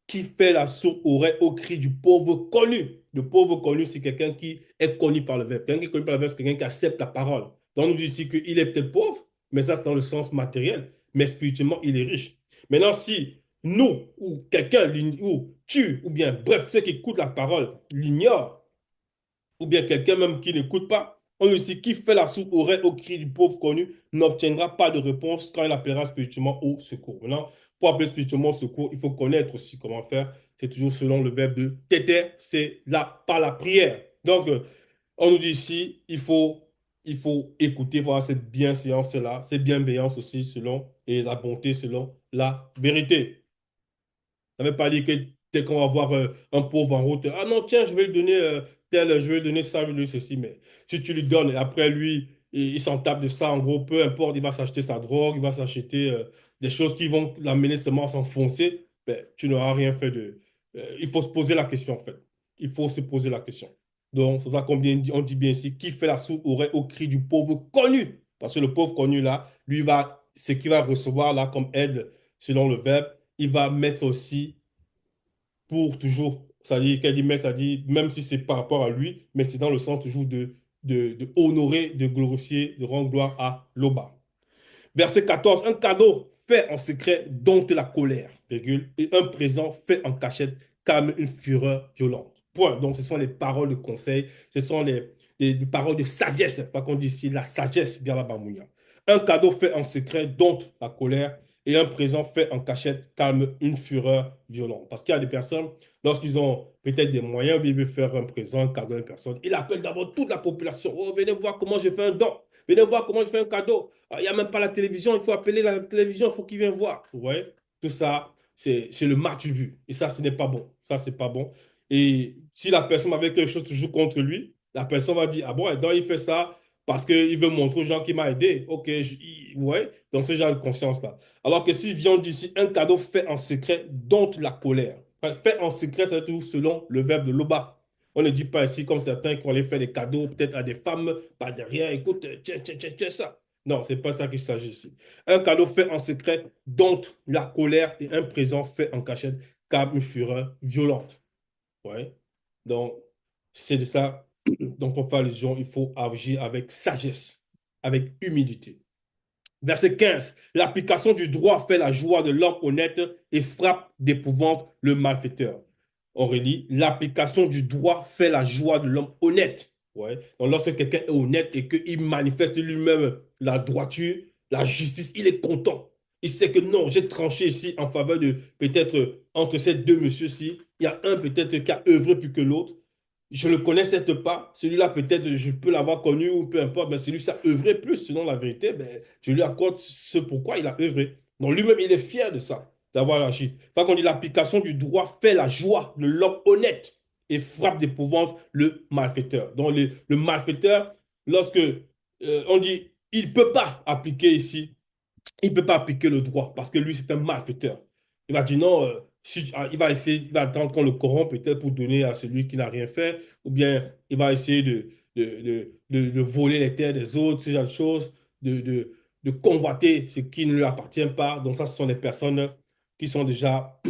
qui fait la sourde oreille au cri du pauvre connu. Le pauvre connu, c'est quelqu'un qui est connu par le verbe. Quelqu'un qui est connu par le verbe, c'est quelqu'un qui accepte la parole. Donc, on nous dit ici qu'il est peut-être pauvre, mais ça, c'est dans le sens matériel. Mais spirituellement, il est riche. Maintenant, si nous, ou quelqu'un, ou tu, ou bien, bref, ceux qui écoutent la parole l'ignorent, ou bien quelqu'un même qui n'écoute pas, on nous dit qui fait la sourde oreille au cri du pauvre connu n'obtiendra pas de réponse quand il appellera spirituellement au secours. Maintenant, pour appeler spirituellement au secours, il faut connaître aussi comment faire. C'est toujours selon le verbe de téter, c'est là par la prière. Donc, on nous dit ici, il faut écouter, voir cette bienséance-là, cette bienveillance aussi selon, et la bonté selon la vérité. Ça ne veut pas dire que dès qu'on va voir un pauvre en route, ah non, tiens, je vais lui donner je vais lui donner ça, je vais lui donner ceci. Mais si tu lui donnes, et après lui, il s'en tape de ça, en gros, peu importe, il va s'acheter sa drogue, il va s'acheter des choses qui vont l'amener seulement à s'enfoncer, ben, tu n'auras rien fait de. Il faut se poser la question, en fait. Il faut se poser la question. Donc, c'est pour ça on dit bien ici, qui fait la sourde oreille au cri du pauvre connu? Parce que le pauvre connu, là, lui va, ce qu'il va recevoir là comme aide, selon le verbe, il va mettre aussi pour toujours. C'est-à-dire, qu'elle dit mettre, ça dit, même si c'est par rapport à lui, mais c'est dans le sens toujours de de honorer, de glorifier, de rendre gloire à Loba. Verset 14, un cadeau fait en secret dompte la colère, virgule, et un présent fait en cachette calme une fureur violente. Point. Donc, ce sont les paroles de conseil, ce sont les paroles de sagesse, pas qu'on dit ici, la sagesse, bien la bamouya. Un cadeau fait en secret dompte la colère, et un présent fait en cachette calme une fureur violente. Parce qu'il y a des personnes, lorsqu'ils ont peut-être des moyens, ou ils veulent faire un présent, un cadeau à une personne, ils appellent d'abord toute la population. Oh, venez voir comment je fais un don. Venez voir comment je fais un cadeau. Ah, il n'y a même pas la télévision, il faut appeler la télévision, il faut qu'ils viennent voir. Ouais, tout ça, c'est le match vu. Et ça, ce n'est pas bon. Ça, c'est pas bon. Et si la personne avait quelque chose toujours contre lui, la personne va dire, ah bon, donc il fait ça parce qu'il veut montrer aux gens qu'il m'a aidé. Ok, ouais, donc ce genre de conscience-là. Alors que s'il vient d'ici, un cadeau fait en secret, dont la colère. Enfin, fait en secret, c'est toujours selon le verbe de Loba. On ne dit pas ici comme certains qui vont aller faire des cadeaux peut-être à des femmes par derrière. Écoute, tiens, tiens, tiens, tiens ça. Non, c'est pas ça qu'il s'agit ici. Un cadeau fait en secret dompte la colère et un présent fait en cachette calme une fureur violente. Ouais. Donc, c'est de ça dont on fait allusion. Il faut agir avec sagesse, avec humilité. Verset 15. L'application du droit fait la joie de l'homme honnête et frappe d'épouvante le malfaiteur. Aurélie, l'application du droit fait la joie de l'homme honnête. Ouais. Donc, lorsque quelqu'un est honnête et qu'il manifeste lui-même la droiture, la justice, il est content. Il sait que non, j'ai tranché ici en faveur de peut-être entre ces deux messieurs-ci, il y a un peut-être qui a œuvré plus que l'autre. Je ne le connais certes pas. Celui-là, peut-être, je peux l'avoir connu ou peu importe, mais celui-ci a œuvré plus, selon la vérité, ben, je lui accorde ce pourquoi il a œuvré. Donc lui-même, il est fier de ça, d'avoir agi. Par contre, l'application du droit fait la joie de l'homme honnête et frappe d'épouvante le malfaiteur. Donc le malfaiteur, lorsque on dit, il ne peut pas appliquer ici il ne peut pas appliquer le droit parce que lui, c'est un malfaiteur. Il va dire non, il va essayer, il va attendre qu'on le corrompe peut-être pour donner à celui qui n'a rien fait, ou bien il va essayer de voler les terres des autres, ce genre de choses, de convoiter ce qui ne lui appartient pas. Donc ça, ce sont des personnes qui sont déjà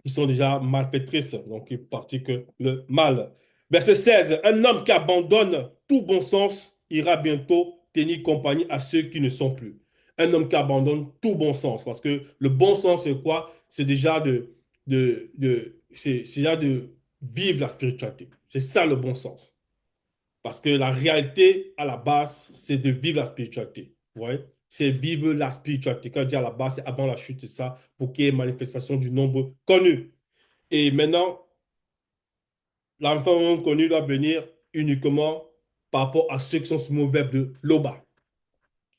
qui sont déjà malfaitrices, donc qui pratiquent le mal. Verset 16, un homme qui abandonne tout bon sens ira bientôt tenir compagnie à ceux qui ne sont plus. Un homme qui abandonne tout bon sens, parce que le bon sens, c'est quoi? C'est déjà c'est déjà de vivre la spiritualité. C'est ça le bon sens. Parce que la réalité, à la base, c'est de vivre la spiritualité. Ouais. C'est vivre la spiritualité. Quand je dis à la base, c'est avant la chute, c'est ça, pour qu'il y ait manifestation du nombre connu. Et maintenant, l'enfant connu doit venir uniquement par rapport à ceux qui sont sous mauvais de l'Oba.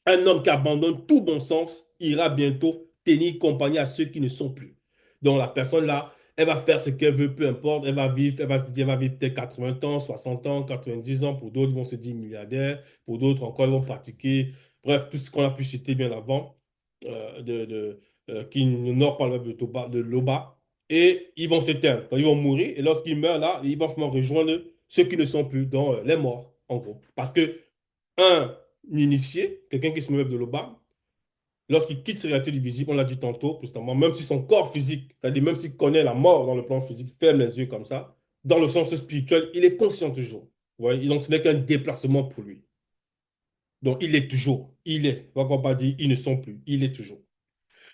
Un homme qui abandonne tout bon sens ira bientôt tenir compagnie à ceux qui ne sont plus. Donc la personne là, elle va faire ce qu'elle veut, peu importe, elle va vivre, elle va se dire, elle va vivre peut-être 80 ans, 60 ans, 90 ans, pour d'autres vont se dire milliardaires, pour d'autres encore ils vont pratiquer, bref, tout ce qu'on a pu citer bien avant, qui n'honorent pas le de l'Oba, et ils vont s'éteindre, ils vont mourir, et lorsqu'ils meurent là, ils vont rejoindre ceux qui ne sont plus, donc les morts, en gros. Parce que un initié, quelqu'un qui se met de l'OBA, lorsqu'il quitte ses réalités divisibles, on l'a dit tantôt, précisément, même si son corps physique, c'est-à-dire même s'il connaît la mort dans le plan physique, ferme les yeux comme ça, dans le sens spirituel, il est conscient toujours. Ouais, donc ce n'est qu'un déplacement pour lui. Donc il est toujours. Il est. On ne va pas dire ils ne sont plus. Il est toujours.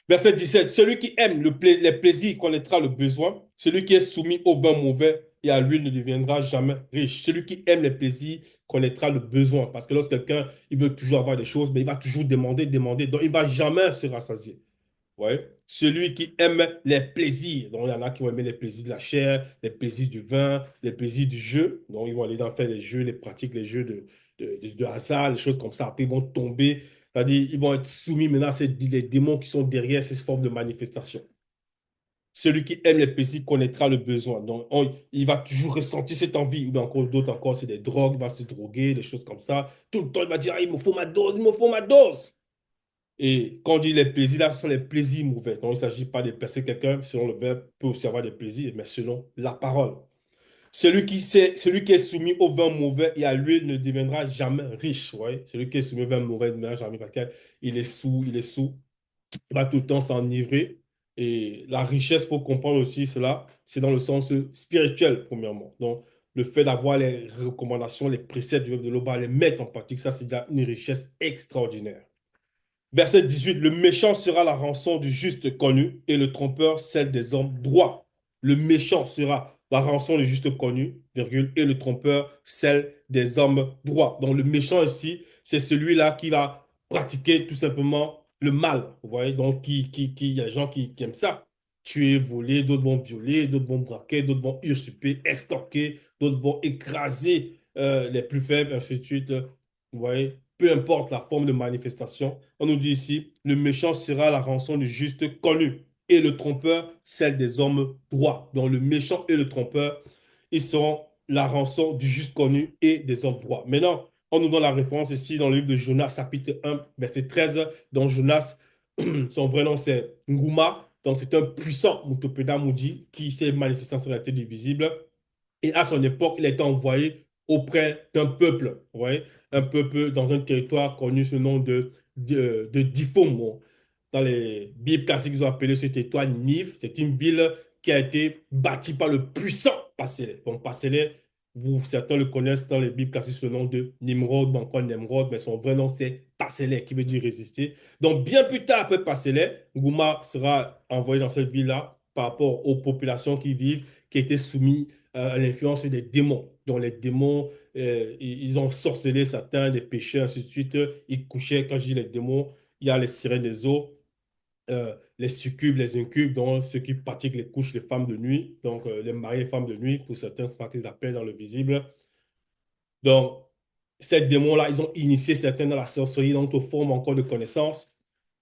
Verset 17. Celui qui aime les plaisirs connaîtra le besoin. Celui qui est soumis au vin mauvais et à l'huile ne deviendra jamais riche. Celui qui aime les plaisirs connaîtra le besoin. Parce que lorsque quelqu'un il veut toujours avoir des choses, mais il va toujours demander, demander. Donc il ne va jamais se rassasier. Ouais. Celui qui aime les plaisirs. Donc il y en a qui vont aimer les plaisirs de la chair, les plaisirs du vin, les plaisirs du jeu. Donc ils vont aller dans faire les jeux, les pratiques, les jeux de hasard, les choses comme ça. Après ils vont tomber, c'est-à-dire, ils vont être soumis maintenant à les démons qui sont derrière ces formes de manifestation. Celui qui aime les plaisirs connaîtra le besoin. Donc, il va toujours ressentir cette envie. Ou bien encore d'autres, encore, c'est des drogues, il va se droguer, des choses comme ça. Tout le temps, il va dire, ah, il me faut ma dose, il me faut ma dose. Et quand on dit les plaisirs, là, ce sont les plaisirs mauvais. Donc, il ne s'agit pas de percer quelqu'un selon le verbe, peut aussi avoir des plaisirs, mais selon la parole. Celui qui est soumis au vin mauvais et à l'huile ne deviendra jamais riche. Ouais. Celui qui est soumis au vin mauvais ne deviendra jamais parce qu'il est sous, il est sous, il va tout le temps s'enivrer. Et la richesse, pour comprendre aussi cela, c'est dans le sens spirituel, premièrement. Donc, le fait d'avoir les recommandations, les préceptes du web de l'Oba, les mettre en pratique, ça, c'est déjà une richesse extraordinaire. Verset 18, le méchant sera la rançon du juste connu et le trompeur celle des hommes droits. Le méchant sera la rançon du juste connu, virgule, et le trompeur celle des hommes droits. Donc le méchant ici, c'est celui-là qui va pratiquer tout simplement le mal. Vous voyez, donc il y a des gens qui aiment ça. Tuer, voler, d'autres vont violer, d'autres vont braquer, d'autres vont usurper, extorquer, d'autres vont écraser les plus faibles, ainsi de suite. Vous voyez, peu importe la forme de manifestation, on nous dit ici, le méchant sera la rançon du juste connu et le trompeur, celle des hommes droits. Donc le méchant et le trompeur, ils seront la rançon du juste connu et des hommes droits. Maintenant, on nous donne la référence ici dans le livre de Jonas, chapitre 1, verset 13. Dans Jonas, son vrai nom c'est Ngouma. Donc c'est un puissant Mutopéda Moudi qui s'est manifesté en réalité divisible. Et à son époque, il a été envoyé auprès d'un peuple, vous voyez, un peuple dans un territoire connu sous le nom de Difom. Bon. Dans les Bibles classiques, ils ont appelé ce territoire Ninive. C'est une ville qui a été bâtie par le puissant Pasélé. Donc Pasélé, vous, certains le connaissent dans les Bibles classiques sous le nom de Nimrod, ou encore Nemrod, mais son vrai nom c'est Pasélé, qui veut dire résister. Donc bien plus tard, après Pasélé, Gouma sera envoyé dans cette ville-là par rapport aux populations qui vivent, qui étaient soumises à l'influence des démons. Donc les démons, ils ont sorcelé certains, des pécheurs, ainsi de suite. Ils couchaient, quand je dis les démons, il y a les sirènes des eaux, les succubes, les incubes, donc ceux qui pratiquent les couches, les femmes de nuit, donc les maris et femmes de nuit, pour certains, qu'ils appellent dans le visible. Donc, ces démons-là, ils ont initié certains dans la sorcellerie, dans d'autres formes encore de connaissances.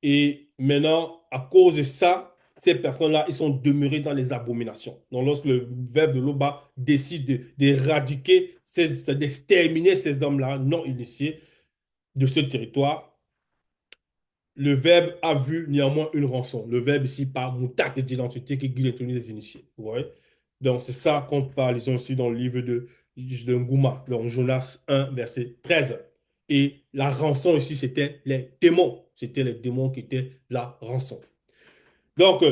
Et maintenant, à cause de ça, ces personnes-là, ils sont demeurés dans les abominations. Donc, lorsque le verbe de l'Oba décide d'éradiquer, d'exterminer ces hommes-là non initiés de ce territoire, le verbe a vu néanmoins une rançon. Le verbe ici par mutate d'identité qui guide l'intention des initiés. Vous voyez? Donc, c'est ça qu'on parle ici dans le livre de Ngouma, dans Jonas 1, verset 13. Et la rançon ici, c'était les démons. C'était les démons qui étaient la rançon. Donc,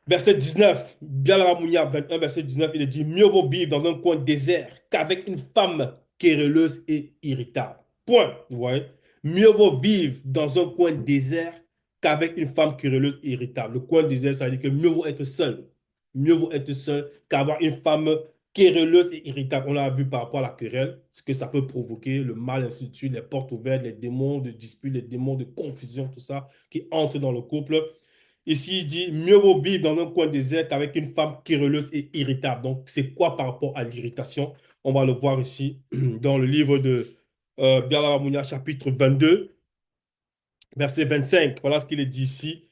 verset 19, Bialamounia 21, verset 19, il est dit, mieux vaut vivre dans un coin désert qu'avec une femme querelleuse et irritable. Point. Vous voyez? Mieux vaut vivre dans un coin désert qu'avec une femme querelleuse et irritable. Le coin désert, ça veut dire que mieux vaut être seul. Mieux vaut être seul qu'avoir une femme querelleuse et irritable. On l'a vu par rapport à la querelle, ce que ça peut provoquer, le mal, ainsi de suite, les portes ouvertes, les démons de dispute, les démons de confusion, tout ça qui entrent dans le couple. Ici, il dit, mieux vaut vivre dans un coin désert qu'avec une femme querelleuse et irritable. Donc, c'est quoi par rapport à l'irritation? On va le voir ici dans le livre de Biala Mounia, chapitre 22, verset 25. Voilà ce qu'il est dit ici.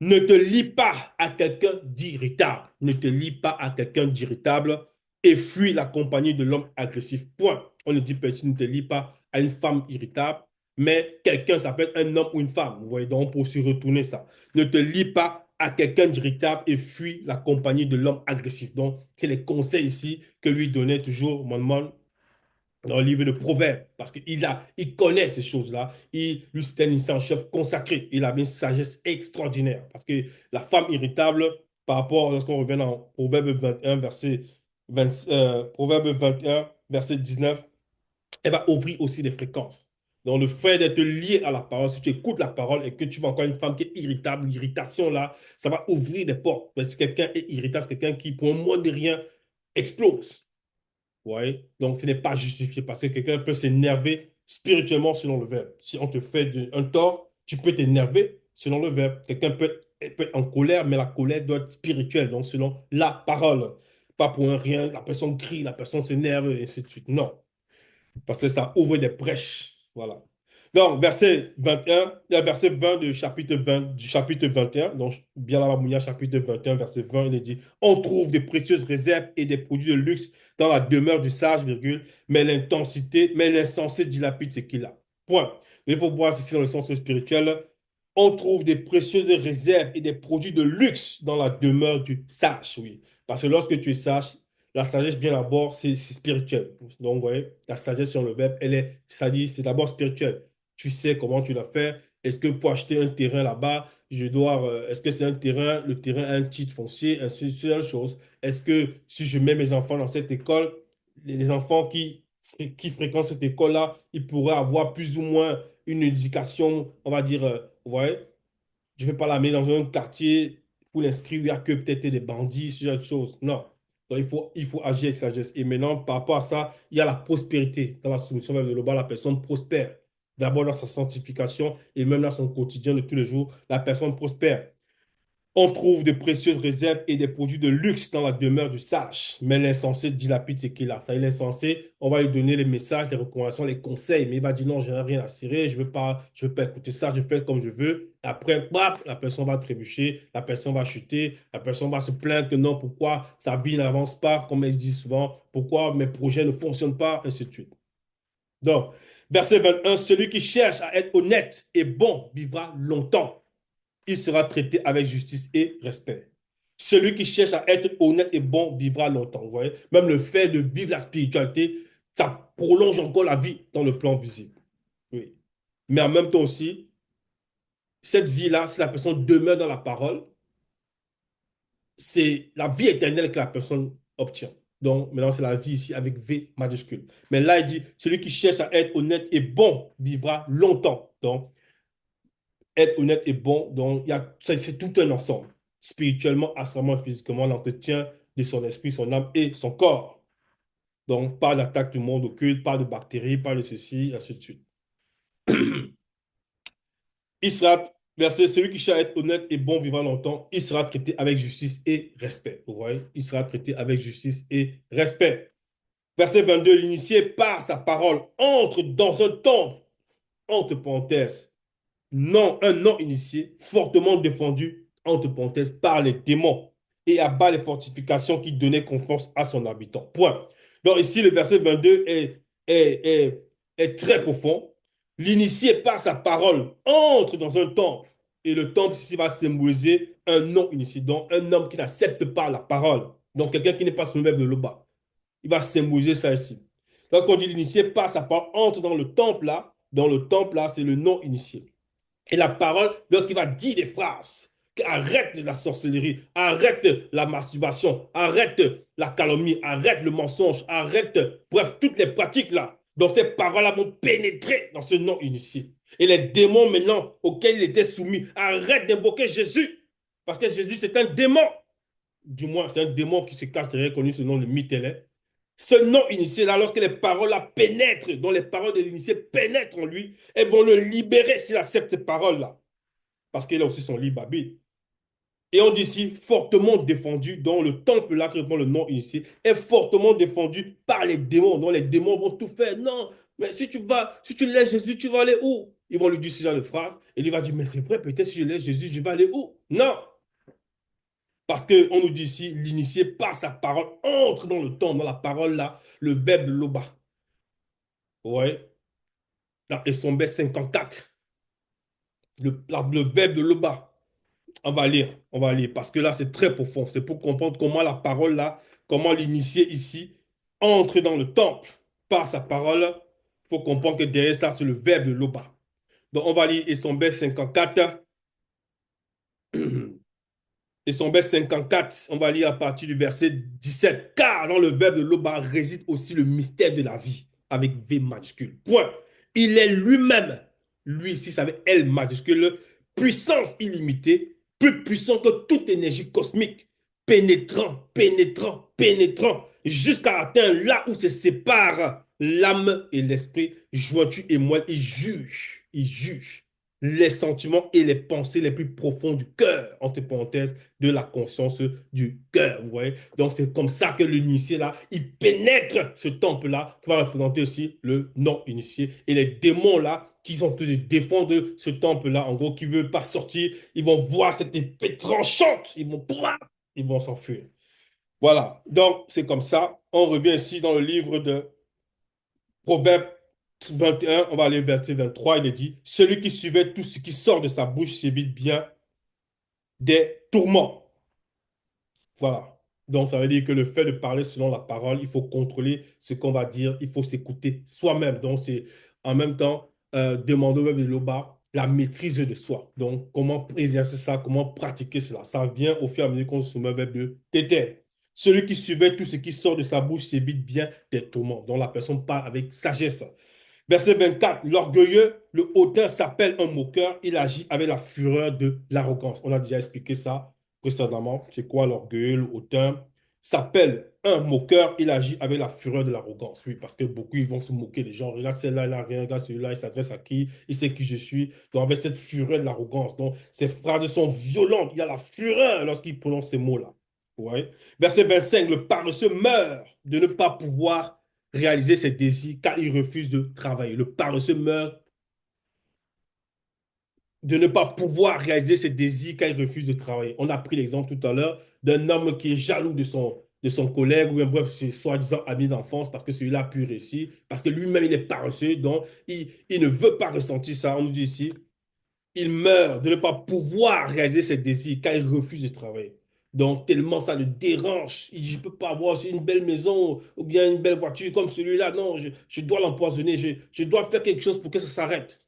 Ne te lie pas à quelqu'un d'irritable. Ne te lie pas à quelqu'un d'irritable et fuis la compagnie de l'homme agressif. Point. On ne dit pas ici, ne te lie pas à une femme irritable, mais quelqu'un, ça peut être un homme ou une femme. Vous voyez, donc on peut aussi retourner ça. Ne te lie pas à quelqu'un d'irritable et fuis la compagnie de l'homme agressif. Donc, c'est les conseils ici que lui donnait toujours mon dans le livre de Proverbes, parce il connaît ces choses-là. Lui, c'était un initié en chef consacré. Il avait une sagesse extraordinaire. Parce que la femme irritable, par rapport, lorsqu'on revient dans Proverbe 21, Proverbe 21, verset 19, elle va ouvrir aussi les fréquences. Donc, le fait d'être lié à la parole, si tu écoutes la parole et que tu vois encore une femme qui est irritable, l'irritation là, ça va ouvrir des portes. Mais si quelqu'un est irritable, c'est quelqu'un qui, pour un moins de rien, explose. Ouais. Donc, ce n'est pas justifié parce que quelqu'un peut s'énerver spirituellement selon le verbe. Si on te fait un tort, tu peux t'énerver selon le verbe. Quelqu'un peut être en colère, mais la colère doit être spirituelle, donc selon la parole. Pas pour un rien, la personne crie, la personne s'énerve, et ainsi de suite. Non. Parce que ça ouvre des brèches. Voilà. Donc, verset 21, verset 20 du chapitre 21, donc bien la Mounia, chapitre 21, verset 20, il est dit, on trouve des précieuses réserves et des produits de luxe dans la demeure du sage, virgule, mais l'insensé dilapide ce qu'il a. Point. Il faut voir ici dans le sens spirituel, on trouve des précieuses réserves et des produits de luxe dans la demeure du sage, oui. Parce que lorsque tu es sage, la sagesse vient d'abord, c'est spirituel. Donc, vous voyez, la sagesse sur le web, c'est d'abord spirituel. Tu sais comment tu dois faire. Est-ce que pour acheter un terrain là-bas, est-ce que c'est un terrain, le terrain a un titre foncier, ainsi de suite, chose. Est-ce que si je mets mes enfants dans cette école, les enfants qui fréquentent cette école-là, ils pourraient avoir plus ou moins une éducation, on va dire, vous voyez, je ne vais pas la mettre dans un quartier pour l'inscrire, il n'y a que peut-être des bandits, ce genre de choses. Non. Donc, il faut agir avec sagesse. Et maintenant, par rapport à ça, il y a la prospérité. Dans la soumission vers le global, la personne prospère. D'abord dans sa sanctification et même dans son quotidien de tous les jours, la personne prospère. On trouve de précieuses réserves et des produits de luxe dans la demeure du sage. Mais l'insensé dilapide ce qu'il a. Ça, l'insensé, on va lui donner les messages, les recommandations, les conseils. Mais il va dire non, je n'ai rien à cirer, je veux pas écouter ça, je fais comme je veux. Après, paf, la personne va trébucher, la personne va chuter, la personne va se plaindre que non, pourquoi sa vie n'avance pas, comme elle dit souvent, pourquoi mes projets ne fonctionnent pas, ainsi de suite. Donc, verset 21, celui qui cherche à être honnête et bon vivra longtemps, il sera traité avec justice et respect. Celui qui cherche à être honnête et bon vivra longtemps. Vous voyez? Même le fait de vivre la spiritualité, ça prolonge encore la vie dans le plan visible. Oui. Mais en même temps aussi, cette vie-là, si la personne demeure dans la parole, c'est la vie éternelle que la personne obtient. Donc, maintenant, c'est la vie ici avec V majuscule. Mais là, il dit, celui qui cherche à être honnête et bon vivra longtemps. Donc, être honnête et bon, donc c'est tout un ensemble. Spirituellement, astramalement, physiquement, l'entretien de son esprit, son âme et son corps. Donc, pas d'attaque du monde occulte, pas de bactéries, pas de ceci, ainsi de suite. Il sera, verset, celui qui cherche à être honnête et bon vivant longtemps, il sera traité avec justice et respect. Vous voyez? Il sera traité avec justice et respect. Verset 22, l'initié par sa parole entre dans un temple, entre parenthèses, non, un non-initié, fortement défendu, entre parenthèses, par les démons et abat les fortifications qui donnaient confiance à son habitant. Point. Donc ici, le verset 22 est, est, est très profond. L'initié, par sa parole, entre dans un temple. Et le temple ici va symboliser un non-initié, donc un homme qui n'accepte pas la parole. Donc quelqu'un qui n'est pas soumis de l'Oba. Il va symboliser ça ici. Lorsqu'on dit l'initié, par sa parole, entre dans le temple là, c'est le non-initié. Et la parole, lorsqu'il va dire des phrases, arrête la sorcellerie, arrête la masturbation, arrête la calomnie, arrête le mensonge, arrête, bref, toutes les pratiques là. Donc ces paroles-là vont pénétrer dans ce nom initié. Et les démons maintenant auxquels il était soumis, arrête d'invoquer Jésus. Parce que Jésus, c'est un démon. Du moins, c'est un démon qui se cache reconnu selon le mythe. Ce non initié là, lorsque les paroles là pénètrent, dont les paroles de l'initié pénètrent en lui, elles vont le libérer s'il accepte ces paroles là. Parce qu'il a aussi son libre arbitre. Et on dit ici fortement défendu, dont le temple là, qui répond le non initié, est fortement défendu par les démons, dont les démons vont tout faire. Non, mais si tu laisses Jésus, tu vas aller où? Ils vont lui dire ce genre de phrase. Et il va dire, mais c'est vrai, peut-être si je laisse Jésus, je vais aller où? Non, parce qu'on nous dit ici, l'initié par sa parole entre dans le temps, dans la parole là, le verbe de l'Oba. Ouais, dans Essombé 54, le verbe de l'Oba. On va lire, parce que là, c'est très profond. C'est pour comprendre comment la parole là, comment l'initié ici entre dans le temple par sa parole. Il faut comprendre que derrière ça, c'est le verbe de l'Oba. Donc, on va lire Essombé 54. Et son verset 54, on va lire à partir du verset 17. Car dans le verbe de l'Oba réside aussi le mystère de la vie, avec V majuscule. Point. Il est lui-même, lui ici, ça avec L majuscule, puissance illimitée, plus puissant que toute énergie cosmique, pénétrant, pénétrant, pénétrant, jusqu'à atteindre là où se séparent l'âme et l'esprit, jointu et moelle, il juge les sentiments et les pensées les plus profonds du cœur, entre parenthèses, de la conscience du cœur. Vous voyez? Donc, c'est comme ça que l'initié, là, il pénètre ce temple-là, qui va représenter aussi le non-initié. Et les démons, là, qui sont tous les défends de ce temple-là, en gros, qui ne veulent pas sortir, ils vont voir cette épée tranchante, ils vont s'enfuir. Voilà. Donc, c'est comme ça. On revient ici dans le livre de Proverbe 21, on va aller au verset 23, il est dit, celui qui suivait tout ce qui sort de sa bouche s'évite bien des tourments. Voilà. Donc, ça veut dire que le fait de parler selon la parole, il faut contrôler ce qu'on va dire, il faut s'écouter soi-même. Donc, c'est en même temps demander au même de l'Oba la maîtrise de soi. Donc, comment exercer ça, comment pratiquer cela. Ça vient au fur et à mesure qu'on se soumet au verbe de téter. Celui qui surveille tout ce qui sort de sa bouche s'évite bien des tourments. Donc la personne parle avec sagesse. Verset 24, l'orgueilleux, le hautain s'appelle un moqueur, il agit avec la fureur de l'arrogance. On a déjà expliqué ça précédemment. C'est quoi l'orgueilleux, le hautain? S'appelle un moqueur, il agit avec la fureur de l'arrogance. Oui, parce que beaucoup, ils vont se moquer des gens. Regarde celle-là, il n'a rien, regarde celui-là, il s'adresse à qui? Il sait qui je suis. Donc, avec cette fureur de l'arrogance. Donc, ces phrases sont violentes. Il y a la fureur lorsqu'il prononce ces mots-là. Ouais. Verset 25, le paresseux meurt de ne pas pouvoir réaliser ses désirs car il refuse de travailler. Le paresseux meurt de ne pas pouvoir réaliser ses désirs car il refuse de travailler. On a pris l'exemple tout à l'heure d'un homme qui est jaloux de son collègue ou bien bref, c'est soi-disant ami d'enfance parce que celui-là a pu réussir, parce que lui-même il est paresseux, donc il ne veut pas ressentir ça. On nous dit ici, il meurt de ne pas pouvoir réaliser ses désirs car il refuse de travailler. Donc, tellement ça le dérange. Il dit, je ne peux pas avoir une belle maison ou bien une belle voiture comme celui-là. Non, je dois l'empoisonner. Je dois faire quelque chose pour que ça s'arrête.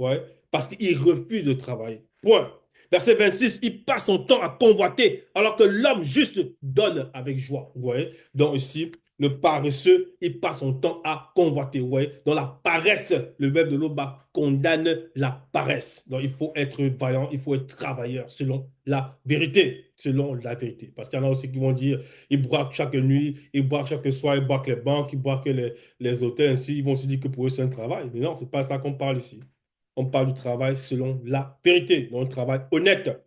Ouais. Parce qu'il refuse de travailler. Point. Verset 26, il passe son temps à convoiter alors que l'homme juste donne avec joie. Ouais. Donc ici, le paresseux, il passe son temps à convoiter. Ouais. Dans la paresse, le verbe de l'Oba condamne la paresse. Donc il faut être vaillant, il faut être travailleur selon la vérité. Selon la vérité. Parce qu'il y en a aussi qui vont dire, ils braquent chaque nuit, ils braquent chaque soir, ils braquent les banques, ils braquent les hôtels, ainsi. Ils vont se dire que pour eux c'est un travail. Mais non, c'est pas ça qu'on parle ici. On parle du travail selon la vérité, donc un travail honnête.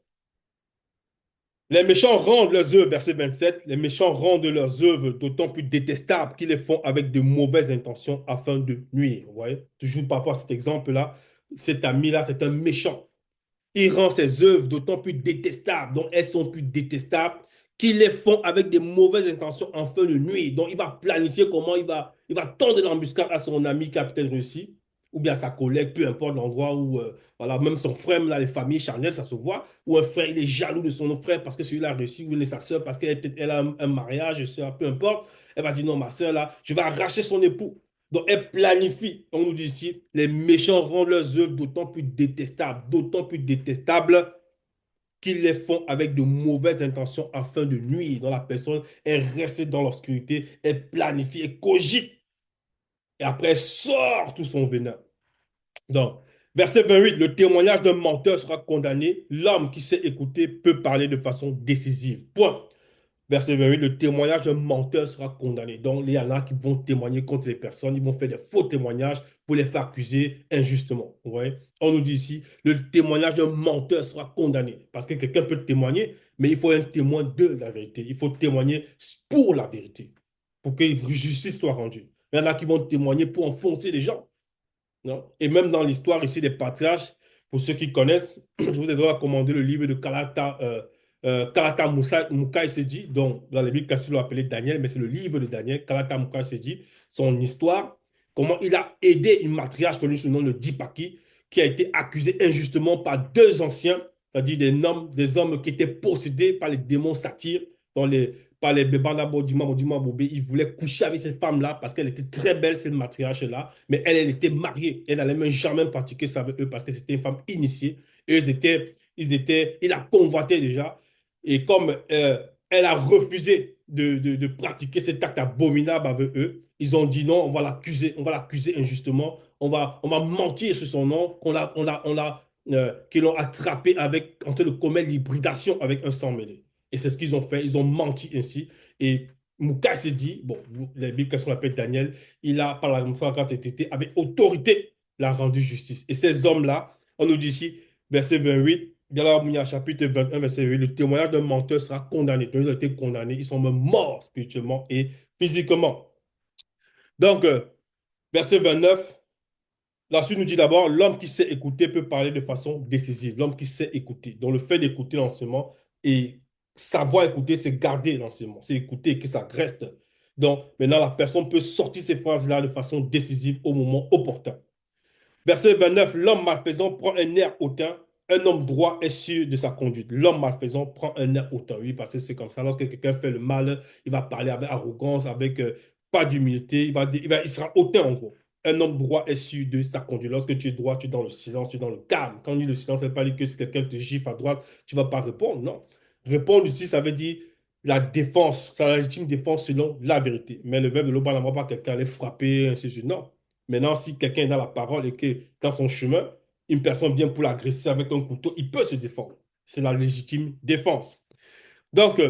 Les méchants rendent leurs œuvres, verset 27, les méchants rendent leurs œuvres d'autant plus détestables qu'ils les font avec de mauvaises intentions afin de nuire. Vous voyez, toujours par rapport à cet exemple-là, cet ami-là, c'est un méchant. Il rend ses œuvres d'autant plus détestables, donc elles sont plus détestables, qu'ils les font avec des mauvaises intentions afin de nuire. Donc il va planifier comment il va tendre l'embuscade à son ami qui a peut-être réussi, ou bien à sa collègue, peu importe l'endroit où, voilà, même son frère, là, les familles charnelles, ça se voit, ou un frère, il est jaloux de son autre frère parce que celui-là a réussi, ou bien sa soeur parce qu'elle a un mariage, peu importe. Elle va dire non, ma soeur, là, je vais arracher son époux. Donc, elle planifie. On nous dit ici, les méchants rendent leurs œuvres d'autant plus détestables qu'ils les font avec de mauvaises intentions afin de nuire. Donc, la personne est restée dans l'obscurité, elle planifie, elle cogite, et après, elle sort tout son venin. Donc, verset 28, le témoignage d'un menteur sera condamné. L'homme qui sait écouter peut parler de façon décisive. Point. Verset 28, le témoignage d'un menteur sera condamné. Donc, il y en a qui vont témoigner contre les personnes, ils vont faire des faux témoignages pour les faire accuser injustement. Ouais. On nous dit ici, le témoignage d'un menteur sera condamné. Parce que quelqu'un peut témoigner, mais il faut un témoin de la vérité. Il faut témoigner pour la vérité, pour que justice soit rendue. Il y en a qui vont témoigner pour enfoncer les gens. Non? Et même dans l'histoire ici des patriarches, pour ceux qui connaissent, je vous ai à commander le livre de Kalata Mukai Sedi, donc dans la Bible, Cassio l'a appelé Daniel, mais c'est le livre de Daniel, Kalata Mukai Sedi, son histoire, comment il a aidé une matriarche connue sous le nom de Dipaki, qui a été accusée injustement par deux anciens, c'est-à-dire des hommes qui étaient possédés par les démons satyres, dans les, par les Bebana Bodima, Bodima Bobé. Ils voulaient coucher avec cette femme-là parce qu'elle était très belle, cette matriarche-là, mais elle était mariée. Elle n'allait même jamais pratiquer ça avec eux parce que c'était une femme initiée. Et il a convoité déjà. Et comme elle a refusé de pratiquer cet acte abominable avec eux, ils ont dit non, on va l'accuser injustement, on va mentir sur son nom, qu'ils l'ont attrapé en train de commettre l'hybridation avec un sang mêlé. Et c'est ce qu'ils ont fait, ils ont menti ainsi. Et Mouka s'est dit, bon, la Bible, qu'on appelle Daniel, il a, par la grâce de tété, avec autorité, l'a rendu justice. Et ces hommes-là, on nous dit ici, verset 28, dans la chapitre 21, verset 8, le témoignage d'un menteur sera condamné. Donc, ils ont été condamnés, ils sont même morts spirituellement et physiquement. Donc, verset 29, la suite nous dit d'abord, l'homme qui sait écouter peut parler de façon décisive. L'homme qui sait écouter. Donc, le fait d'écouter l'enseignement et savoir écouter, c'est garder l'enseignement. C'est écouter que ça reste. Donc, maintenant, la personne peut sortir ces phrases-là de façon décisive au moment opportun. Verset 29, l'homme malfaisant prend un air hautain, un homme droit est sûr de sa conduite. L'homme malfaisant prend un air hautain, oui, parce que c'est comme ça. Lorsque quelqu'un fait le mal, il va parler avec arrogance, avec pas d'humilité, il sera hautain en gros. Un homme droit est sûr de sa conduite. Lorsque tu es droit, tu es dans le silence, tu es dans le calme. Quand on dit le silence, ça ne veut pas dire que si quelqu'un te gifle à droite, tu ne vas pas répondre. Non. Répondre ici, ça veut dire la défense, sa légitime défense selon la vérité. Mais le verbe de Loba n'envoie pas quelqu'un aller frapper, ainsi de suite. Non. Maintenant, si quelqu'un est dans la parole et que dans son chemin, une personne vient pour l'agresser avec un couteau, il peut se défendre. C'est la légitime défense. Donc,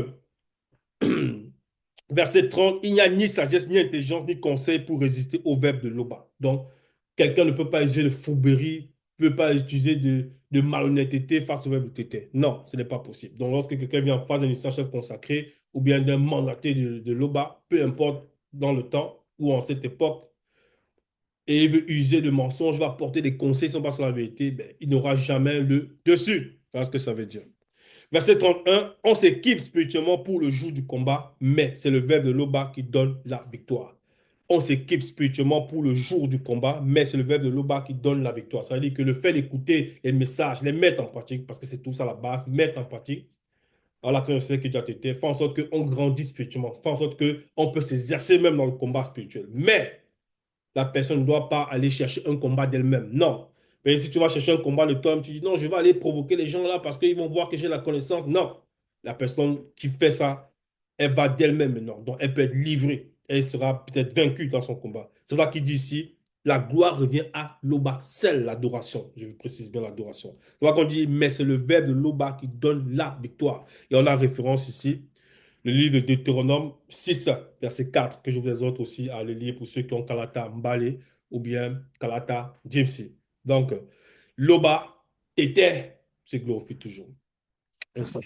verset 30, il n'y a ni sagesse, ni intelligence, ni conseil pour résister au verbe de Loba. Donc, quelqu'un ne peut pas utiliser de fourberie, ne peut pas utiliser de malhonnêteté face au verbe de tété. Non, ce n'est pas possible. Donc, lorsque quelqu'un vient en face d'un initiateur chef consacré ou bien d'un mandaté de Loba, peu importe dans le temps ou en cette époque, et il veut user de mensonges, va porter des conseils sans pas sur la vérité, ben, il n'aura jamais le dessus. Voilà ce que ça veut dire. Verset 31, on s'équipe spirituellement pour le jour du combat, mais c'est le verbe de Loba qui donne la victoire. On s'équipe spirituellement pour le jour du combat, mais c'est le verbe de Loba qui donne la victoire. Ça veut dire que le fait d'écouter les messages, les mettre en pratique, parce que c'est tout ça la base, mettre en pratique, alors que respect que tu as été, fait en sorte qu'on grandit spirituellement, fait en sorte qu'on peut s'exercer même dans le combat spirituel. Mais la personne ne doit pas aller chercher un combat d'elle-même. Non. Mais si tu vas chercher un combat de toi-même, tu dis non, je vais aller provoquer les gens là parce qu'ils vont voir que j'ai la connaissance. Non. La personne qui fait ça, elle va d'elle-même maintenant. Donc, elle peut être livrée. Elle sera peut-être vaincue dans son combat. C'est là qu'il dit ici, la gloire revient à l'Oba, celle l'adoration. Je précise bien l'adoration. C'est là qu'on dit, mais c'est le verbe de l'Oba qui donne la victoire. Et on a référence ici le livre de Deutéronome 6, verset 4, que je vous exhorte aussi à le lire pour ceux qui ont Kalata Mbale ou bien Kalata Djimsi. Donc, Loba était, se glorifie toujours. Ainsi.